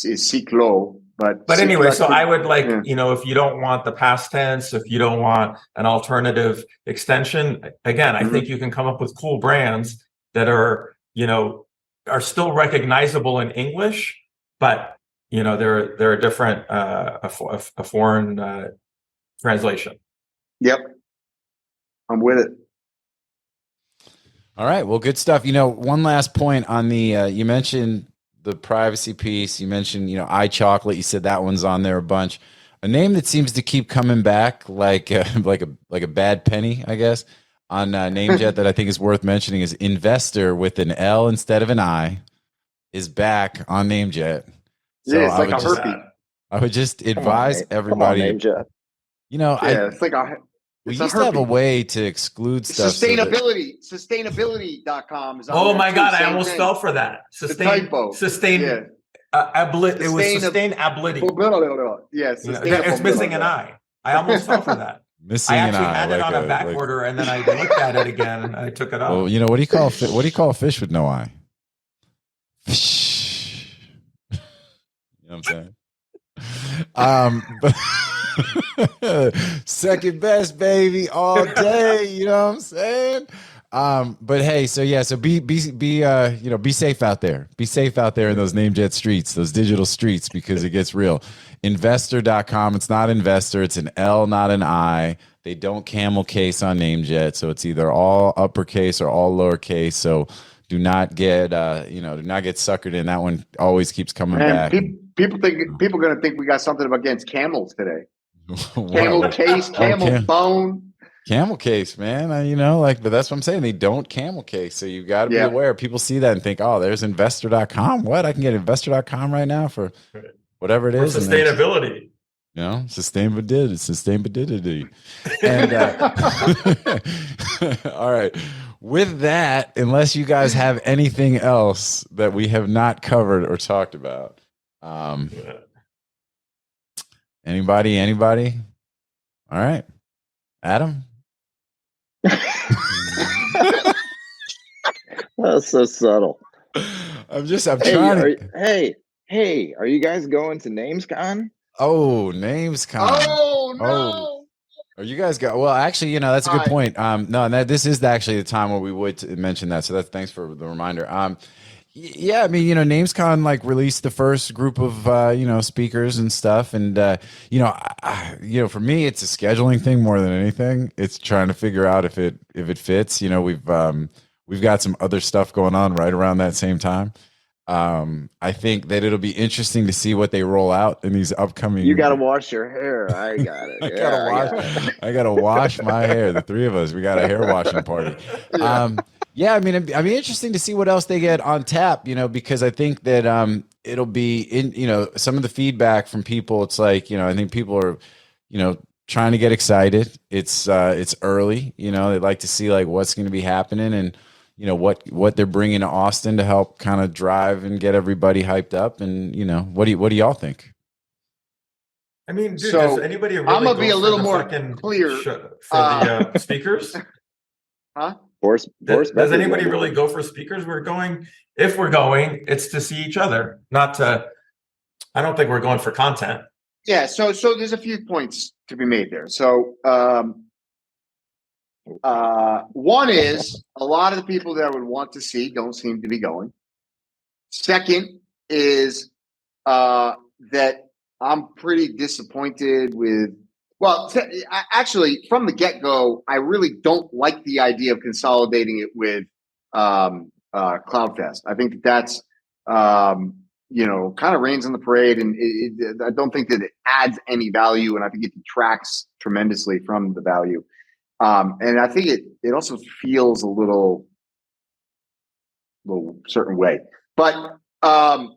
Is Ciclo, but anyway, so could, I would if you don't want the past tense, if you don't want an alternative extension, again, I think you can come up with cool brands that are still recognizable in English, but they're a different a foreign translation. Yep, I'm with it. All right, well, good stuff. One last point on the you mentioned the privacy piece. You mentioned iChocolate. You said that one's on there a bunch. A name that seems to keep coming back like a bad penny, I guess, on NameJet that I think is worth mentioning is Investor with an L instead of an I is back on NameJet. So yeah, it's like a herpes. I would just advise everybody. NameJet. It's like we used to have a way to exclude stuff. Sustainability.com is on Oh there my too, God, I almost fell for that. Typo. It was sustainability. Yeah, it's missing an I. I almost fell for that. Missing I actually an I, had it on a back order, and then I looked at it again, and I took it off. Well, what do you call a fish with no eye? Fish. You know what I'm saying? Second best, baby, all day. You know what I'm saying? But hey, so be safe out there. Be safe out there in those NameJet streets, those digital streets, because it gets real. Investor.com. It's not investor. It's an L, not an I. They don't camel case on NameJet, so it's either all uppercase or all lowercase. So do not get suckered in. That one always keeps coming back. People are going to think we got something against camels today. Camel case, camel bone. Camel case, man. But that's what I'm saying. They don't camel case. So you got to be aware. People see that and think, oh, there's investor.com. What? I can get investor.com right now for whatever it is. Sustainability. Sustainability. And all right. With that, unless you guys have anything else that we have not covered or talked about. Anybody? All right. Adam? That's so subtle. I'm trying to. Hey, are you guys going to NamesCon? Oh, NamesCon. Oh, no. Are you guys well, actually, that's a good point. This is actually the time where we would mention that. So thanks for the reminder. NamesCon released the first group of speakers and stuff, and for me, it's a scheduling thing more than anything. It's trying to figure out if it fits. We've got some other stuff going on right around that same time. I think that it'll be interesting to see what they roll out in these upcoming. You got to wash your hair. I got it. I got to wash my hair. The three of us, we got a hair washing party. It'd be interesting to see what else they get on tap, because I think that it'll be in, some of the feedback from people. It's like, I think people are, trying to get excited. It's early, they'd like to see what's going to be happening and, what they're bringing to Austin to help kind of drive and get everybody hyped up. And, what do y'all think? I mean, dude, does anybody really I'm going to be a little more clear for the speakers? Huh? Does anybody really go for speakers? If we're going, it's to see each other, I don't think we're going for content. Yeah. So there's a few points to be made there. So, one is a lot of the people that I would want to see don't seem to be going. Second is that I'm pretty disappointed with. Well, actually, from the get-go, I really don't like the idea of consolidating it with CloudFest. I think that's kind of rains on the parade, and I don't think that it adds any value, and I think it detracts tremendously from the value. And I think it also feels a little certain way. But I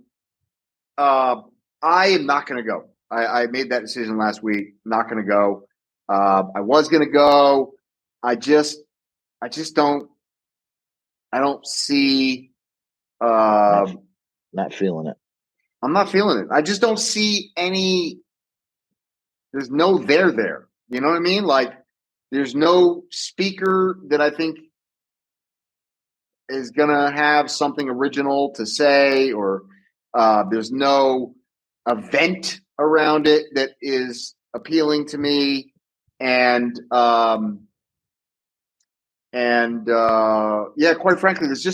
am not going to go. I made that decision last week. Not going to go. I was going to go. I just don't. I don't see. Not feeling it. I'm not feeling it. I just don't see any. There's no there. You know what I mean? Like, there's no speaker that I think is gonna have something original to say, or there's no event around it that is appealing to me, and yeah, quite frankly, there's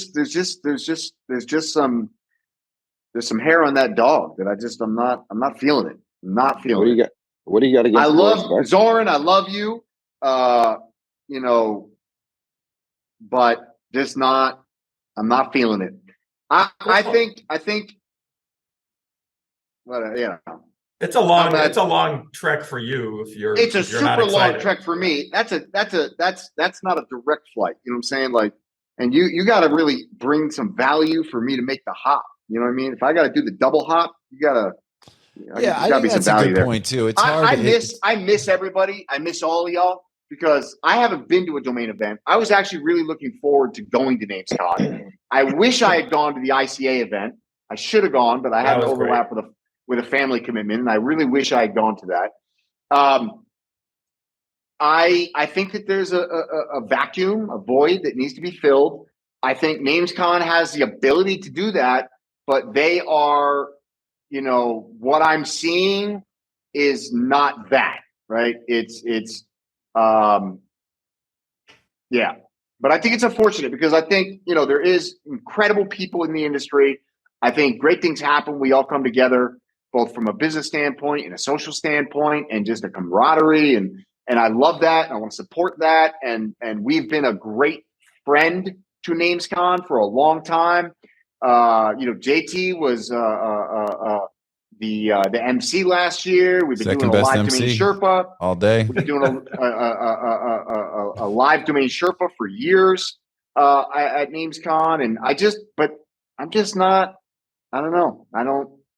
some hair on that dog that I'm not feeling it. I'm not feeling it. What do you got against? I love Zoran. I love you. You know, but just not. I'm not feeling it. I think. But yeah, it's a long trek for you if you're. It's a if you're super not long excited. trek for me. That's not a direct flight. You know what I'm saying? Like, and you got to really bring some value for me to make the hop. You know what I mean? If I got to do the double hop, you got to. Yeah, I think that's a good point too. It's hard. I miss everybody. I miss all of y'all because I haven't been to a domain event. I was actually really looking forward to going to NamesCon. I wish I had gone to the ICA event. I should have gone, but I had an overlap with a family commitment, and I really wish I had gone to that. I think that there's a vacuum, a void that needs to be filled. I think NamesCon has the ability to do that, but they are. You know, what I'm seeing is not that, right? Yeah. But I think it's unfortunate because I think, you know, there is incredible people in the industry. I think great things happen. We all come together, both from a business standpoint and a social standpoint and just a camaraderie. And I love that. I want to support that. And we've been a great friend to NamesCon for a long time. You know, JT was the MC last year. We've been doing a live DomainSherpa all day. We've been doing a live DomainSherpa for years at NamesCon, and I'm just not. I don't know.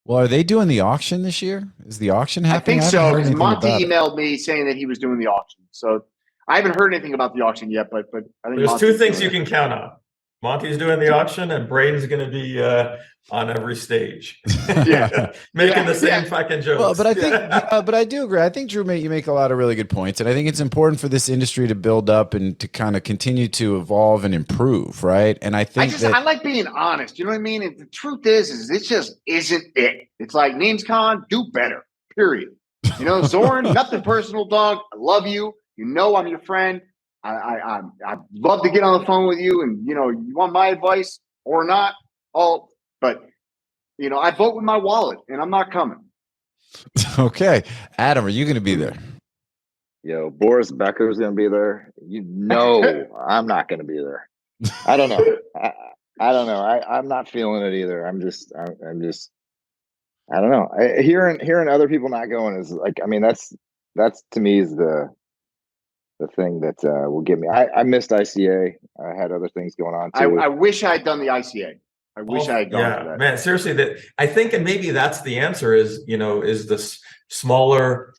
Well, are they doing the auction this year? Is the auction happening? I think so. Because Monty emailed me saying that he was doing the auction. So I haven't heard anything about the auction yet. But I think there's two things you can count on. Monty's doing the auction, and Braden's going to be on every stage, making the same fucking jokes. Well, but I think, but I do agree. I think Drew, you make a lot of really good points, and I think it's important for this industry to build up and to kind of continue to evolve and improve, right? And I think I like being honest. You know what I mean? And the truth is it just isn't it. It's like NamesCon, do better. Period. You know, Zoran, nothing personal, dog. I love you. You know, I'm your friend. I'd love to get on the phone with you, and you know, you want my advice or not? But you know, I vote with my wallet, and I'm not coming. Okay, Adam, are you going to be there? Yo, Boris Becker's going to be there. You know, I'm not going to be there. I don't know. I don't know. I'm not feeling it either. I'm just. I don't know. Hearing other people not going is like. I mean, that's to me is the thing that will get me. I missed ICA. I had other things going on too. I wish I had done the ICA. I wish I had gone to that. Man, seriously, that I think, and maybe that's the answer is, you know, is this smaller,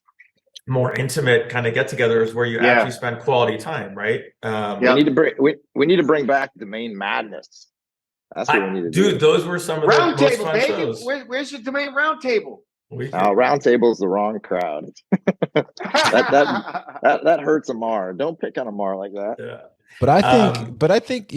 more intimate kind of get-togethers where you actually spend quality time, right? We need to bring back Domain Madness. That's what we need to do. Dude, those were some of the most fun shows. Where's your Domain Roundtable? Roundtable's the wrong crowd. that hurts Ammar. Don't pick on Ammar like that. Yeah. But I think,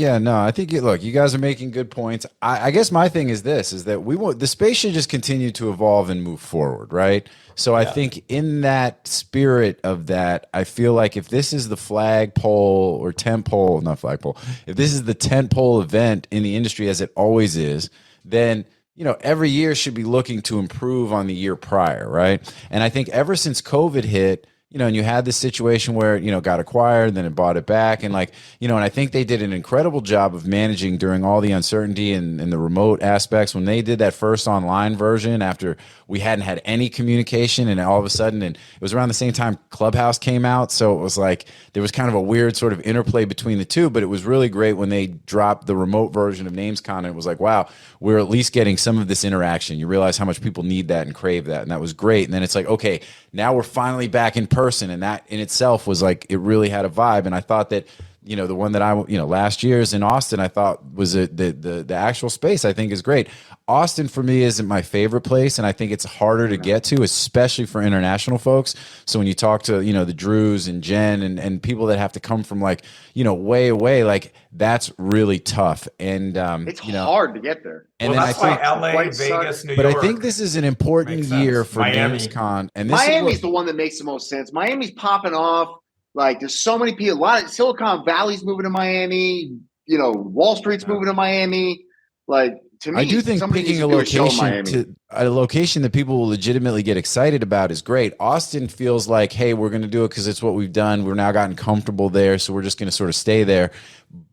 look, you guys are making good points. I guess my thing is this, is that the space should just continue to evolve and move forward, right? So I think in that spirit of that, I feel like if this is the flagpole or tentpole, not flagpole, if this is the tentpole event in the industry as it always is, then you know, every year should be looking to improve on the year prior, right? And I think ever since COVID hit, you know, and you had this situation where, you know, got acquired, then it bought it back. And like, you know, and I think they did an incredible job of managing during all the uncertainty and the remote aspects when they did that first online version after we hadn't had any communication, and all of a sudden, and it was around the same time Clubhouse came out. So it was like, there was kind of a weird sort of interplay between the two, but it was really great when they dropped the remote version of NamesCon. And it was like, wow, we're at least getting some of this interaction. You realize how much people need that and crave that. And that was great. And then it's like, okay, now we're finally back in person. And that in itself was like, it really had a vibe. And I thought that the one that last year's in Austin, I thought was the actual space I think is great. Austin for me isn't my favorite place, and I think it's harder to get to, especially for international folks. So when you talk to, the Drews and Jen and people that have to come from like, way away, like that's really tough. And it's hard to get there. And well, then that's why LA, Vegas, New York. But I think this is an important year for Miami. NamesCon. And this Miami's the one that makes the most sense. Miami's popping off. Like there's so many people. A lot of Silicon Valley's moving to Miami. Wall Street's moving to Miami. Like to me, I do think picking a location that people will legitimately get excited about is great. Austin feels like, hey, we're going to do it because it's what we've done. We're now gotten comfortable there, so we're just going to sort of stay there.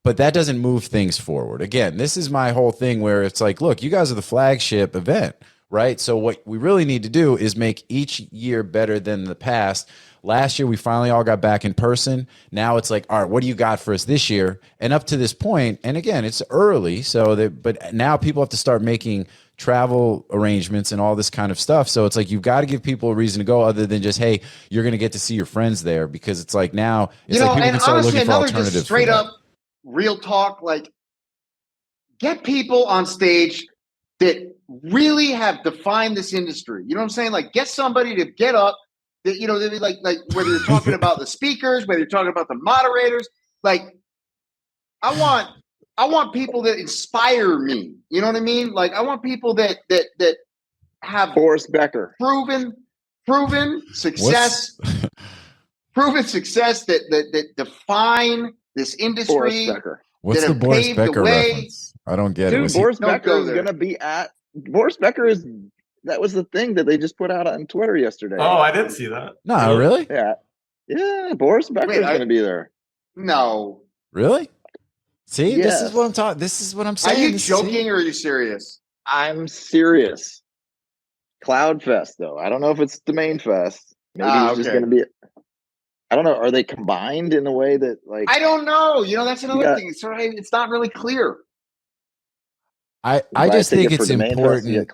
But that doesn't move things forward. Again, this is my whole thing where it's like, look, you guys are the flagship event, right? So what we really need to do is make each year better than the past. Last year, we finally all got back in person. Now it's like, all right, what do you got for us this year? And up to this point, and again, it's early, but now people have to start making travel arrangements and all this kind of stuff. So it's like, you've got to give people a reason to go other than just, hey, you're going to get to see your friends there, because it's like now it's like people can start looking for alternatives. Just straight up real talk, like get people on stage that really have defined this industry. You know what I'm saying? Like get somebody to get up. That, they'd be like whether you're talking about the speakers, whether you're talking about the moderators, like I want people that inspire me. You know what I mean? Like I want people that have Boris Becker proven success, proven success that define this industry. Boris Becker. What's the Boris Becker reference? I don't get it. Boris Becker is going to be at Boris Becker is. That was the thing that they just put out on Twitter yesterday. Oh, I didn't see that. No, really? Yeah. Boris Becker is going to be there. No, really? See, yes. This is what I'm talking. This is what I'm saying. Are you joking or are you serious? I'm serious. CloudFest, though. I don't know if it's Domain Fest. Maybe it's just going to be. I don't know. Are they combined in a way that like? I don't know. That's another thing. It's not really clear. I just think it's important.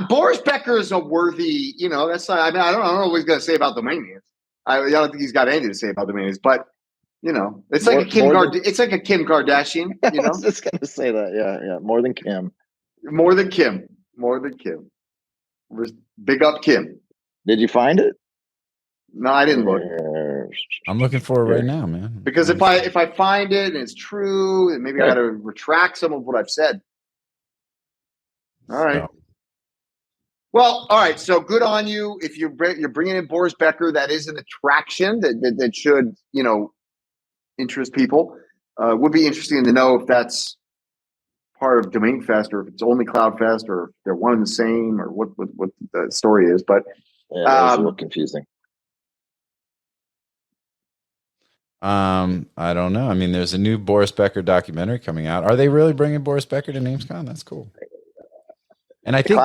Boris Becker is a worthy, that's not, I don't know what he's going to say about domain. I don't think he's got anything to say about domain, but it's like a Kim Kardashian. I was just going to say that. Yeah. More than Kim. Big up Kim. Did you find it? No, I didn't look. I'm looking for it right now, man. Because if I find it and it's true, then maybe I got to retract some of what I've said. All right. Well, all right. So good on you. If you're bringing in Boris Becker, that is an attraction that should interest people. Would be interesting to know if that's part of Domain Fest or if it's only Cloud Fest or if they're one and the same or what the story is. But it's a little confusing. I don't know. I mean, there's a new Boris Becker documentary coming out. Are they really bringing Boris Becker to NamesCon? That's cool. And I think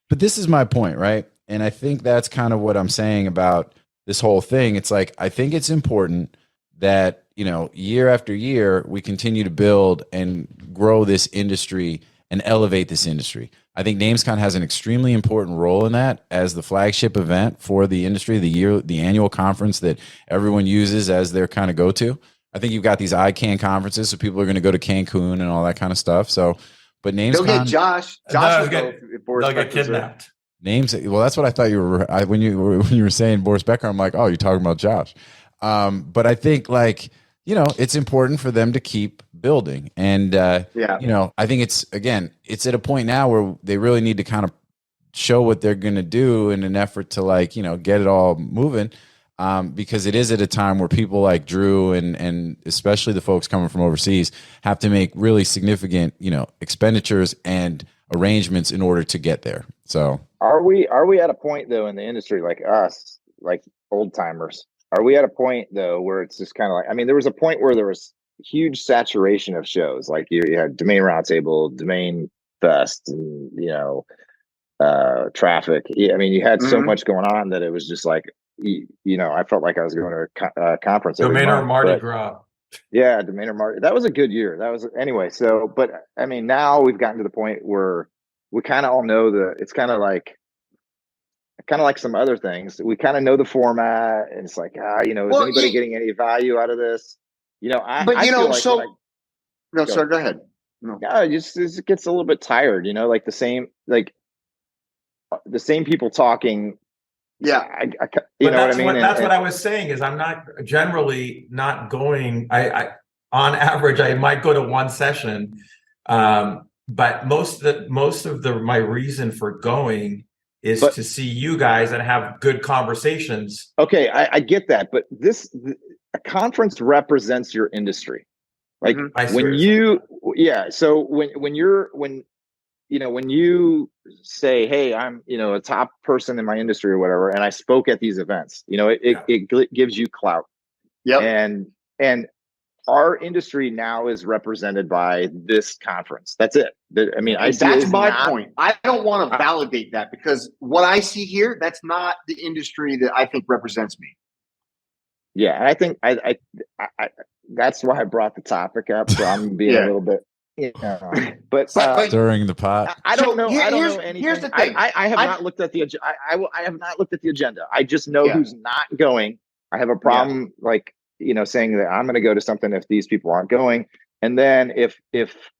this is my point, right? And I think that's kind of what I'm saying about this whole thing. It's like, I think it's important that, year after year, we continue to build and grow this industry and elevate this industry. I think NamesCon has an extremely important role in that as the flagship event for the industry, the annual conference that everyone uses as their kind of go-to. I think you've got these ICANN conferences, so people are going to go to Cancun and all that kind of stuff. So, but NamesCon, they'll get Josh will go if Boris they'll get Becker's kidnapped. Well, that's what I thought you were. When you were saying Boris Becker, I'm like, oh, you're talking about Josh. But I think it's important for them to keep building, and I think it's at a point now where they really need to kind of show what they're going to do in an effort to get it all moving. Because it is at a time where people like Drew and especially the folks coming from overseas have to make really significant, expenditures and arrangements in order to get there. So are we at a point though in the industry, like us, like old timers, are we at a point though where it's just kind of like, I mean, there was a point where there was huge saturation of shows. Like you had Domain Roundtable, Domain Fest, and Traffic. I mean, you had so much going on that it was just like, I felt like I was going to a conference. Domainer Mardi Gras. Yeah, Domainer Mardi. That was a good year. That was anyway. So, but I mean, now we've gotten to the point where we kind of all know it's kind of like some other things. We kind of know the format, and it's like, is anybody getting any value out of this? You know, I But you feel know, like so when no, sorry, go ahead. No. yeah, it gets a little bit tired, you know, like the same people talking. Yeah. You know what I mean? That's what I was saying is I'm not generally not going. I on average I might go to one session, but most of my reason for going is to see you guys and have good conversations. Okay, I get that, but a conference represents your industry. Like when you, so when you say, hey, I'm, you know, a top person in my industry or whatever, and I spoke at these events, you know, it gives you clout. Yep. And our industry now is represented by this conference. That's it. I mean, that's my point. I don't want to validate that because what I see here, that's not the industry that I think represents me. Yeah, and I think I that's why I brought the topic up. So I'm being a little bit, you know, but stirring the pot. I don't know. I don't know anything. Here's the thing. I have not looked at the I have not looked at the agenda. I just know who's not going. I have a problem, like, you know, saying that I'm going to go to something if these people aren't going. And then if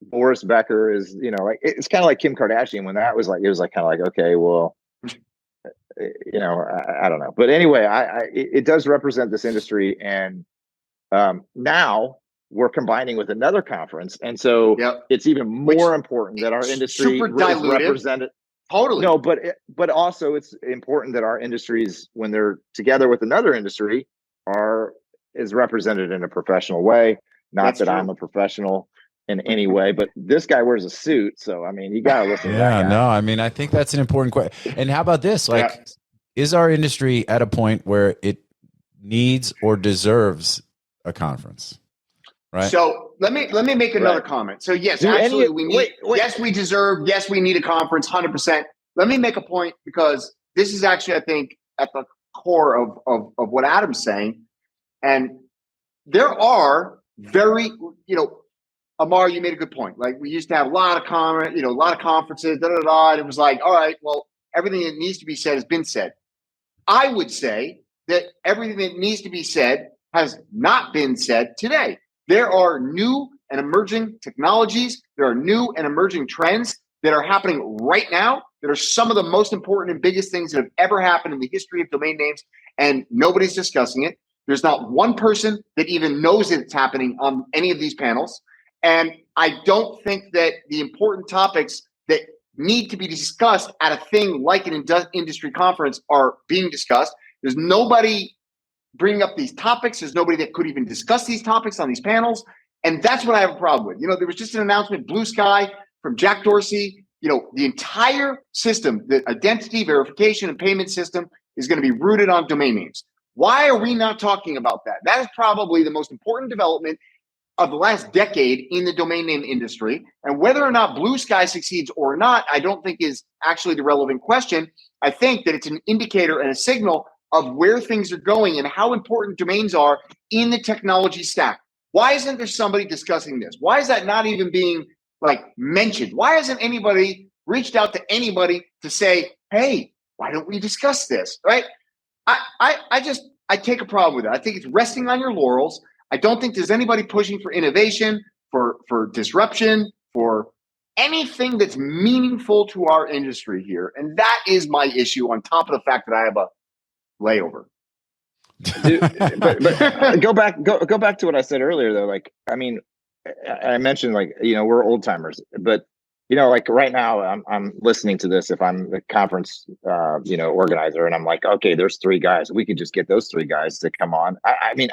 Boris Becker is, you know, like, it's kind of like Kim Kardashian when that was like, it was like kind of like, okay, well, you know, I don't know. But anyway, it does represent this industry. And now we're combining with another conference. And so it's even more important that our industry is represented. Totally. No, but also it's important that our industries, when they're together with another industry, is represented in a professional way. Not that I'm a professional in any way, but this guy wears a suit, so I mean, you gotta listen to that guy. No, I mean, I think that's an important question. And how about this? Like, is our industry at a point where it needs or deserves a conference? Right. So let me make another comment. So yes, actually, we need. Yes, we deserve. Yes, we need a conference. 100%. Let me make a point because this is actually, I think, at the core of what Adam's saying. And there are very, you know, Ammar, you made a good point. Like, we used to have a lot of a lot of conferences, and it was like, all right, well, everything that needs to be said has been said. I would say that everything that needs to be said has not been said today. There are new and emerging technologies. There are new and emerging trends that are happening right now that are some of the most important and biggest things that have ever happened in the history of domain names, and nobody's discussing it. There's not one person that even knows that it's happening on any of these panels. And I don't think that the important topics that need to be discussed at a thing like an industry conference are being discussed. There's nobody bringing up these topics. There's nobody that could even discuss these topics on these panels. And that's what I have a problem with. You know, there was just an announcement, Blue Sky from Jack Dorsey. You know, the entire system, the identity verification and payment system is going to be rooted on domain names. Why are we not talking about that? That is probably the most important development of the last decade in the domain name industry. And whether or not Blue Sky succeeds or not, I don't think is actually the relevant question. I think that it's an indicator and a signal of where things are going and how important domains are in the technology stack. Why isn't there somebody discussing this? Why is that not even being like mentioned? Why hasn't anybody reached out to anybody to say, hey, why don't we discuss this? Right? I take a problem with it. I think it's resting on your laurels. I don't think there's anybody pushing for innovation, for disruption, for anything that's meaningful to our industry here. And that is my issue, on top of the fact that I have a layover. Dude, but go back to what I said earlier, though. Like, I mean, I mentioned, like, you know, we're old timers, but you know, like right now I'm listening to this. If I'm the conference, you know, organizer, and I'm like, okay, there's 3 guys. We could just get those 3 guys to come on. I mean,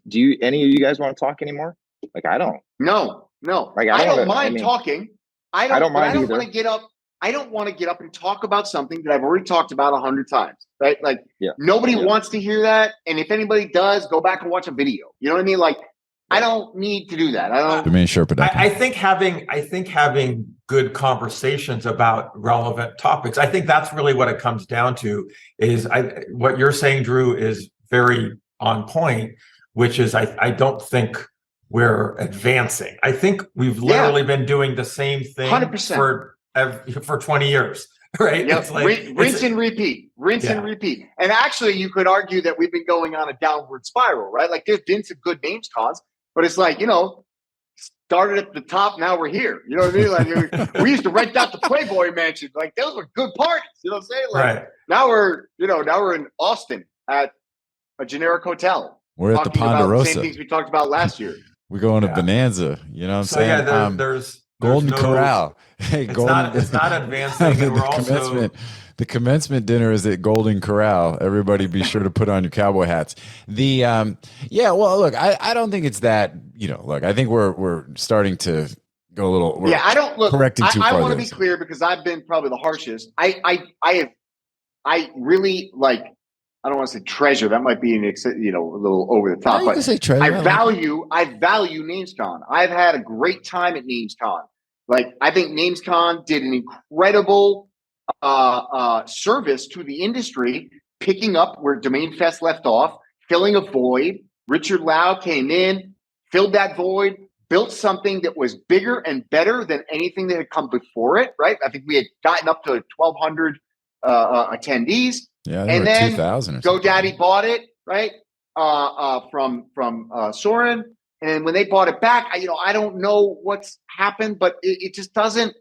do any of you guys want to talk anymore? Like, I don't. No. Like, I don't mind talking. I don't want to get up. I don't want to get up and talk about something that I've already talked about 100 times, right? Like, nobody wants to hear that. And if anybody does, go back and watch a video. You know what I mean? Like, I don't need to do that. I think having good conversations about relevant topics, I think that's really what it comes down to. Is what you're saying, Drew, is very on point, which is I don't think we're advancing. I think we've literally been doing the same thing 100%. For 20 years, right? Yep. It's like, rinse and repeat. And actually, you could argue that we've been going on a downward spiral, right? Like, there's been some good NamesCons, but it's like, started at the top. Now we're here. You know what I mean? Like we used to rent out the Playboy Mansion. Like those were good parties. You know what I'm saying? Like now we're in Austin at a generic hotel. We're at the Ponderosa. The same things we talked about last year. We're going to Bonanza. You know what I'm saying? Yeah, there's Golden no, Corral. Hey, it's not advancing. And we're also the commencement dinner is at Golden Corral. Everybody be sure to put on your cowboy hats. Well, look, I don't think it's that, look, I think we're starting to go a little. I don't look. Correcting too far. I want to be clear because I've been probably the harshest. I really like. I don't want to say treasure. That might be a little over the top. No, you can say treasure. I value NamesCon. I've had a great time at NamesCon. Like I think NamesCon did an incredible service to the industry, picking up where Domain Fest left off, filling a void. Richard Lau came in, filled that void, built something that was bigger and better than anything that had come before it. Right? I think we had gotten up to 1,200 attendees. Yeah, and then 2,000 GoDaddy bought it, right? From Soren. And when they bought it back, I don't know what's happened, but it just doesn't.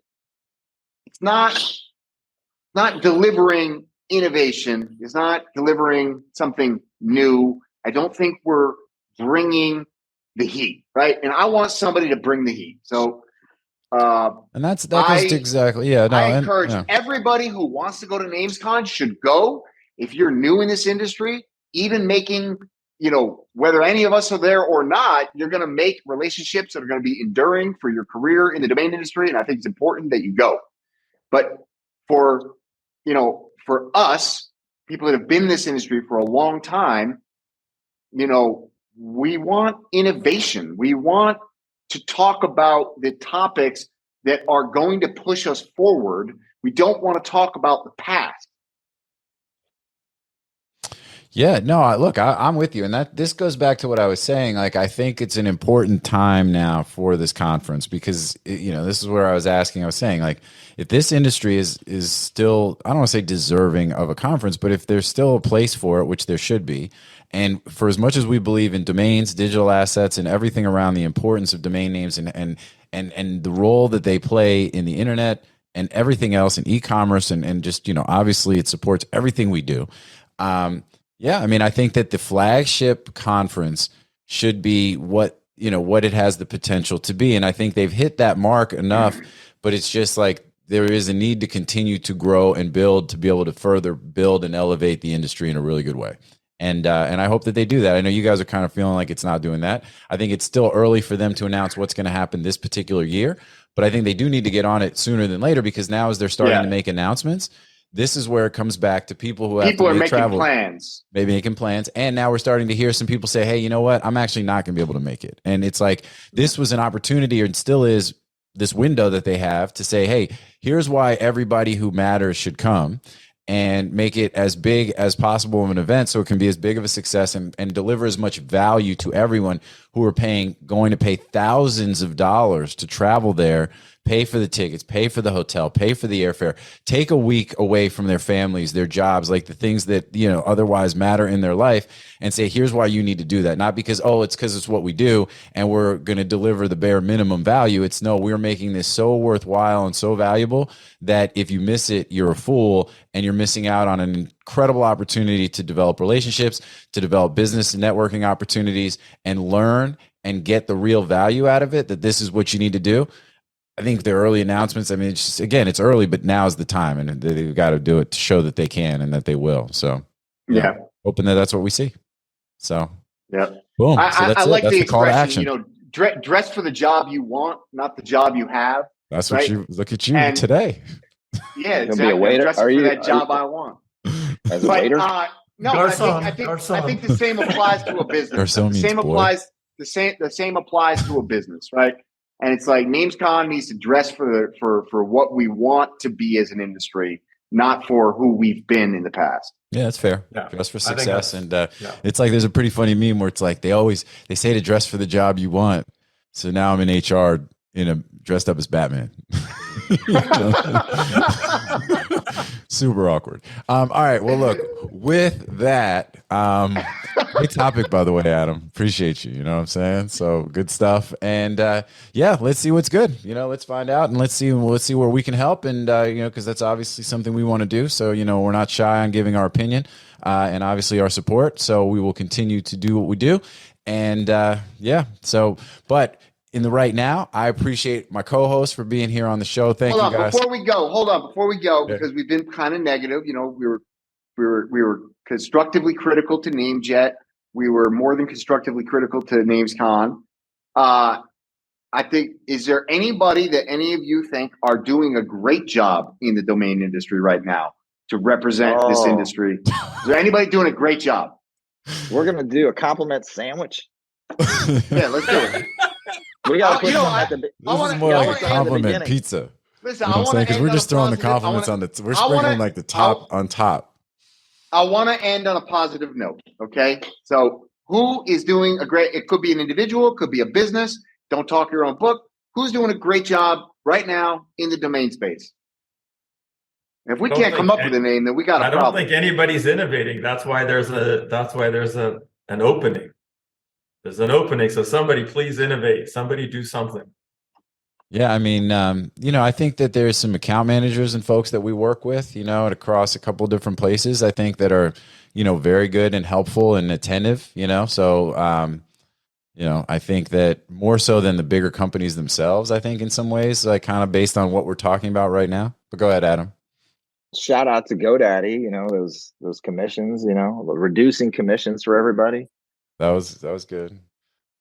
It's not delivering innovation. It's not delivering something new. I don't think we're bringing the heat, right? And I want somebody to bring the heat. So, and that goes exactly. Yeah, no, I encourage everybody who wants to go to NamesCon should go. If you're new in this industry, even making, whether any of us are there or not, you're going to make relationships that are going to be enduring for your career in the domain industry. And I think it's important that you go. But for us, people that have been in this industry for a long time, we want innovation. We want to talk about the topics that are going to push us forward. We don't want to talk about the past. Yeah, no, look, I'm with you. And this goes back to what I was saying. Like, I think it's an important time now for this conference because, this is where I was saying, like, if this industry is still, I don't want to say deserving of a conference, but if there's still a place for it, which there should be, and for as much as we believe in domains, digital assets, and everything around the importance of domain names and the role that they play in the internet and everything else in e-commerce and just, obviously it supports everything we do. I think that the flagship conference should be what it has the potential to be. And I think they've hit that mark enough, but it's just like there is a need to continue to grow and build to be able to further build and elevate the industry in a really good way. And I hope that they do that. I know you guys are kind of feeling like it's not doing that. I think it's still early for them to announce what's going to happen this particular year, but I think they do need to get on it sooner than later because now as they're starting to make announcements, this is where it comes back to people who have to travel. Making plans. And now we're starting to hear some people say, hey, you know what? I'm actually not going to be able to make it. And it's like, this was an opportunity, and still is, this window that they have to say, hey, here's why everybody who matters should come, and make it as big as possible of an event so it can be as big of a success and deliver as much value to everyone who are going to pay thousands of dollars to travel there, pay for the tickets, pay for the hotel, pay for the airfare, take a week away from their families, their jobs, like the things that, otherwise matter in their life, and say, here's why you need to do that. Not because, it's because it's what we do and we're going to deliver the bare minimum value. It's no, we're making this so worthwhile and so valuable that if you miss it, you're a fool and you're missing out on an incredible opportunity to develop relationships, to develop business and networking opportunities, and learn and get the real value out of it, that this is what you need to do. I think the early announcements, it's just, again, it's early, but now's the time, and they've got to do it to show that they can and that they will. So, hoping that that's what we see. So, boom. I like the expression, dress for the job you want, not the job you have. That's what look at you today. Yeah, exactly. Be a waiter? Dress for that job I want. As a waiter? No, I think the same applies to a business. The same applies to a business, right? And it's like NamesCon needs to dress for what we want to be as an industry, not for who we've been in the past. Yeah, that's fair. Yeah. Dress for success. And it's like there's a pretty funny meme where it's like they say to dress for the job you want. So now I'm in HR dressed up as Batman. Super awkward. All right. Well, look, with that, great topic, by the way, Adam. Appreciate you. You know what I'm saying? So good stuff. And yeah, let's see what's good. Let's find out and let's see where we can help. And because that's obviously something we want to do. So we're not shy on giving our opinion and obviously our support. So we will continue to do what we do. And yeah. So, but in the right now, I appreciate my co-host for being here on the show. Thank you, guys. Before we go, because we've been kind of negative. We were constructively critical to NameJet. We were more than constructively critical to NamesCon. I think, is there anybody that any of you think are doing a great job in the domain industry right now to represent this industry? Is there anybody doing a great job? We're gonna do a compliment sandwich. Yeah, let's do it. We got to put This is more like a compliment pizza. Listen, you know what I'm saying? Because we're just throwing the compliments we're sprinkling like the top on top. I want to end on a positive note. Okay. So who is doing it could be an individual, it could be a business. Don't talk your own book. Who's doing a great job right now in the domain space? If we can't come up with a name, then we got a problem. I don't think anybody's innovating. That's why there's an opening. There's an opening. So somebody please innovate. Somebody do something. Yeah, I mean, I think that there's some account managers and folks that we work with, across a couple of different places, I think that are, very good and helpful and attentive, So, I think that more so than the bigger companies themselves, I think in some ways, like kind of based on what we're talking about right now. But go ahead, Adam. Shout out to GoDaddy, those commissions, reducing commissions for everybody. That was good.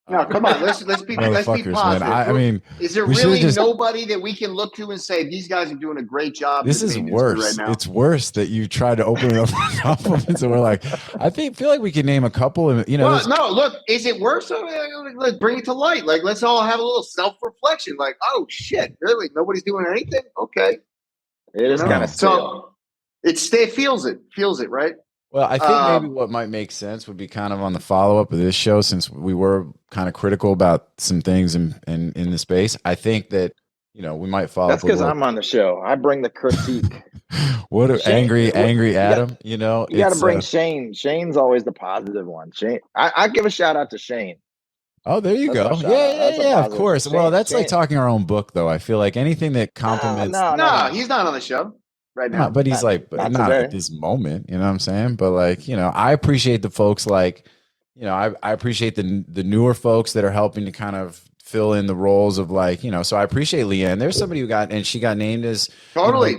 No, come on. Let's be positive. Man. I mean, is there really nobody that we can look to and say these guys are doing a great job? This is worse. Right now? It's worse that you try to open it up for compliments, and we're like, feel like we can name a couple. And well, no, look, is it worse? Let's bring it to light. Like, let's all have a little self-reflection. Like, oh shit, really? Nobody's doing anything? Okay, it is kind of so. It feels it, right? Well, I think maybe what might make sense would be kind of on the follow-up of this show, since we were kind of critical about some things in the space. I think that, we might follow That's up. That's because I'm on the show. I bring the critique. Angry Adam, You got to bring Shane. Shane's always the positive one. Shane, I give a shout out to Shane. Oh, there you go. Yeah, of course. Shane, well, that's Shane. Like talking our own book, though. I feel like anything that compliments. No, he's not on the show. Right now, but he's not at this moment, you know what I'm saying? But I appreciate the folks I appreciate the newer folks that are helping to kind of fill in the roles of so I appreciate Leanne. There's somebody she got named as totally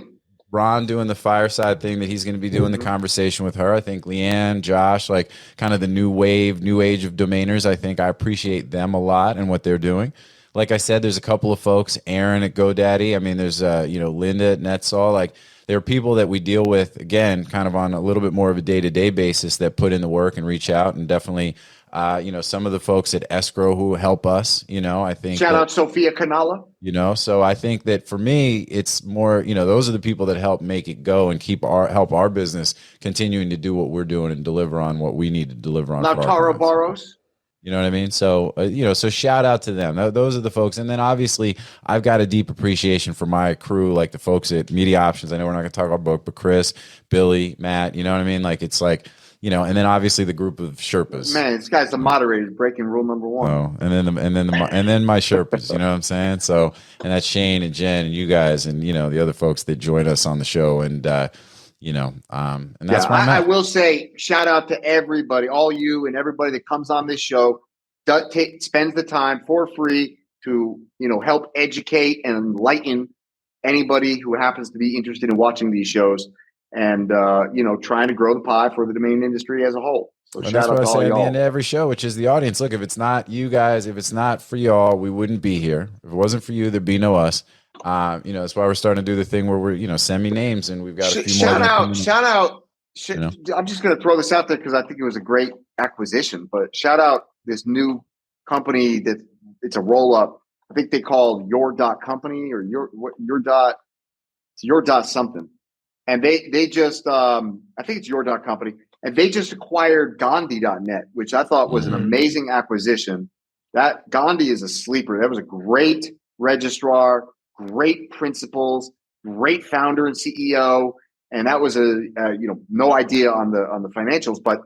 Ron doing the fireside thing that he's going to be doing the conversation with her. I think Leanne, Josh, kind of the new age of domainers. I think I appreciate them a lot and what they're doing. Like I said, there's a couple of folks, Aaron at GoDaddy. I mean, there's Linda at NetSol. There are people that we deal with, again, kind of on a little bit more of a day-to-day basis that put in the work and reach out, and definitely, some of the folks at Escrow who help us, I think. Shout out Sophia Canala. So I think that for me, it's more, those are the people that help make it go and help our business continuing to do what we're doing and deliver on what we need to deliver on. Lautaro Barros. You know what I mean? So, so shout out to them. Those are the folks. And then obviously I've got a deep appreciation for my crew, like the folks at MediaOptions. I know we're not going to talk about book, but Chris, Billy, Matt, you know what I mean? And then obviously the group of Sherpas. Man, this guy's the moderator breaking rule number 1. Oh, and then my Sherpas, you know what I'm saying? So, and that's Shane and Jen and you guys and, the other folks that join us on the show. And, and that's why I will say shout out to everybody, all you and everybody that comes on this show, spends the time for free to, help educate and enlighten anybody who happens to be interested in watching these shows and, trying to grow the pie for the domain industry as a whole. So and that's what I say at the end of every show, which is the audience. Look, if it's not you guys, if it's not for y'all, we wouldn't be here. If it wasn't for you, there'd be no us. That's why we're starting to do the thing where we're, send me names and we've got a few more. Shout out. I'm just going to throw this out there because I think it was a great acquisition, but shout out this new company that it's a roll up. I think they called Your Dot Company or Your Dot something. And they just, I think it's Your Dot Company, and they just acquired Gandhi.net, which I thought was an amazing acquisition. That Gandhi is a sleeper. That was a great registrar, great principles, great founder and CEO. and that was no idea on the financials, but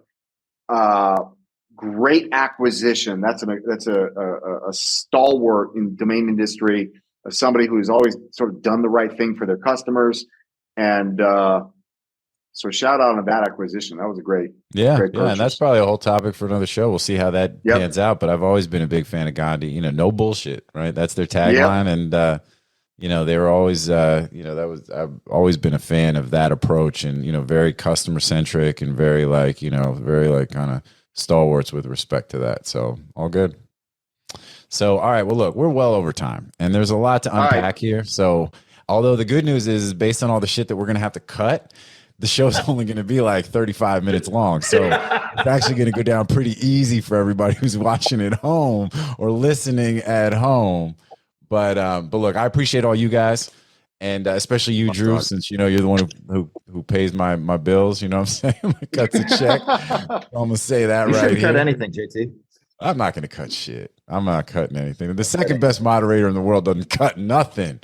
great acquisition. That's a stalwart in the domain industry, of somebody who's always sort of done the right thing for their customers, and so shout out on that acquisition. That was a great and that's probably a whole topic for another show. We'll see how that pans out. But I've always been a big fan of Gandhi. No bullshit, right? That's their tagline, and they were always, I've always been a fan of that approach, and very customer centric and very kind of stalwarts with respect to that. So all good. So all right, well look, we're well over time, and there's a lot to unpack here. So although the good news is based on all the shit that we're gonna have to cut, the show's only going to be like 35 minutes long. So it's actually going to go down pretty easy for everybody who's watching at home or listening at home. But look, I appreciate all you guys, and especially you, Drew, since you're the one who pays my bills. You know what I'm saying? Cuts a check. I'm going to say that right here. Cut anything, JT. I'm not going to cut shit. I'm not cutting anything. The second best moderator in the world doesn't cut nothing.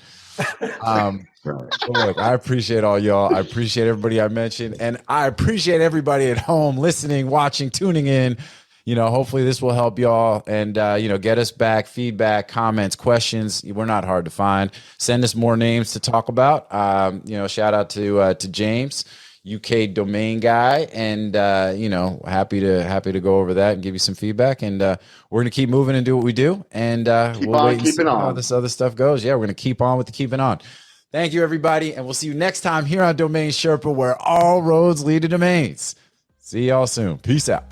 Look, I appreciate all y'all. I appreciate everybody I mentioned, and I appreciate everybody at home listening, watching, tuning in. Hopefully this will help y'all, and get us back feedback, comments, questions. We're not hard to find. Send us more names to talk about. Shout out to James, UK domain guy, and happy to go over that and give you some feedback. And we're gonna keep moving and do what we do, and we'll wait and see how this other stuff goes. Yeah, we're gonna keep on with the keeping on. Thank you, everybody, and we'll see you next time here on Domain Sherpa, where all roads lead to domains. See y'all soon. Peace out.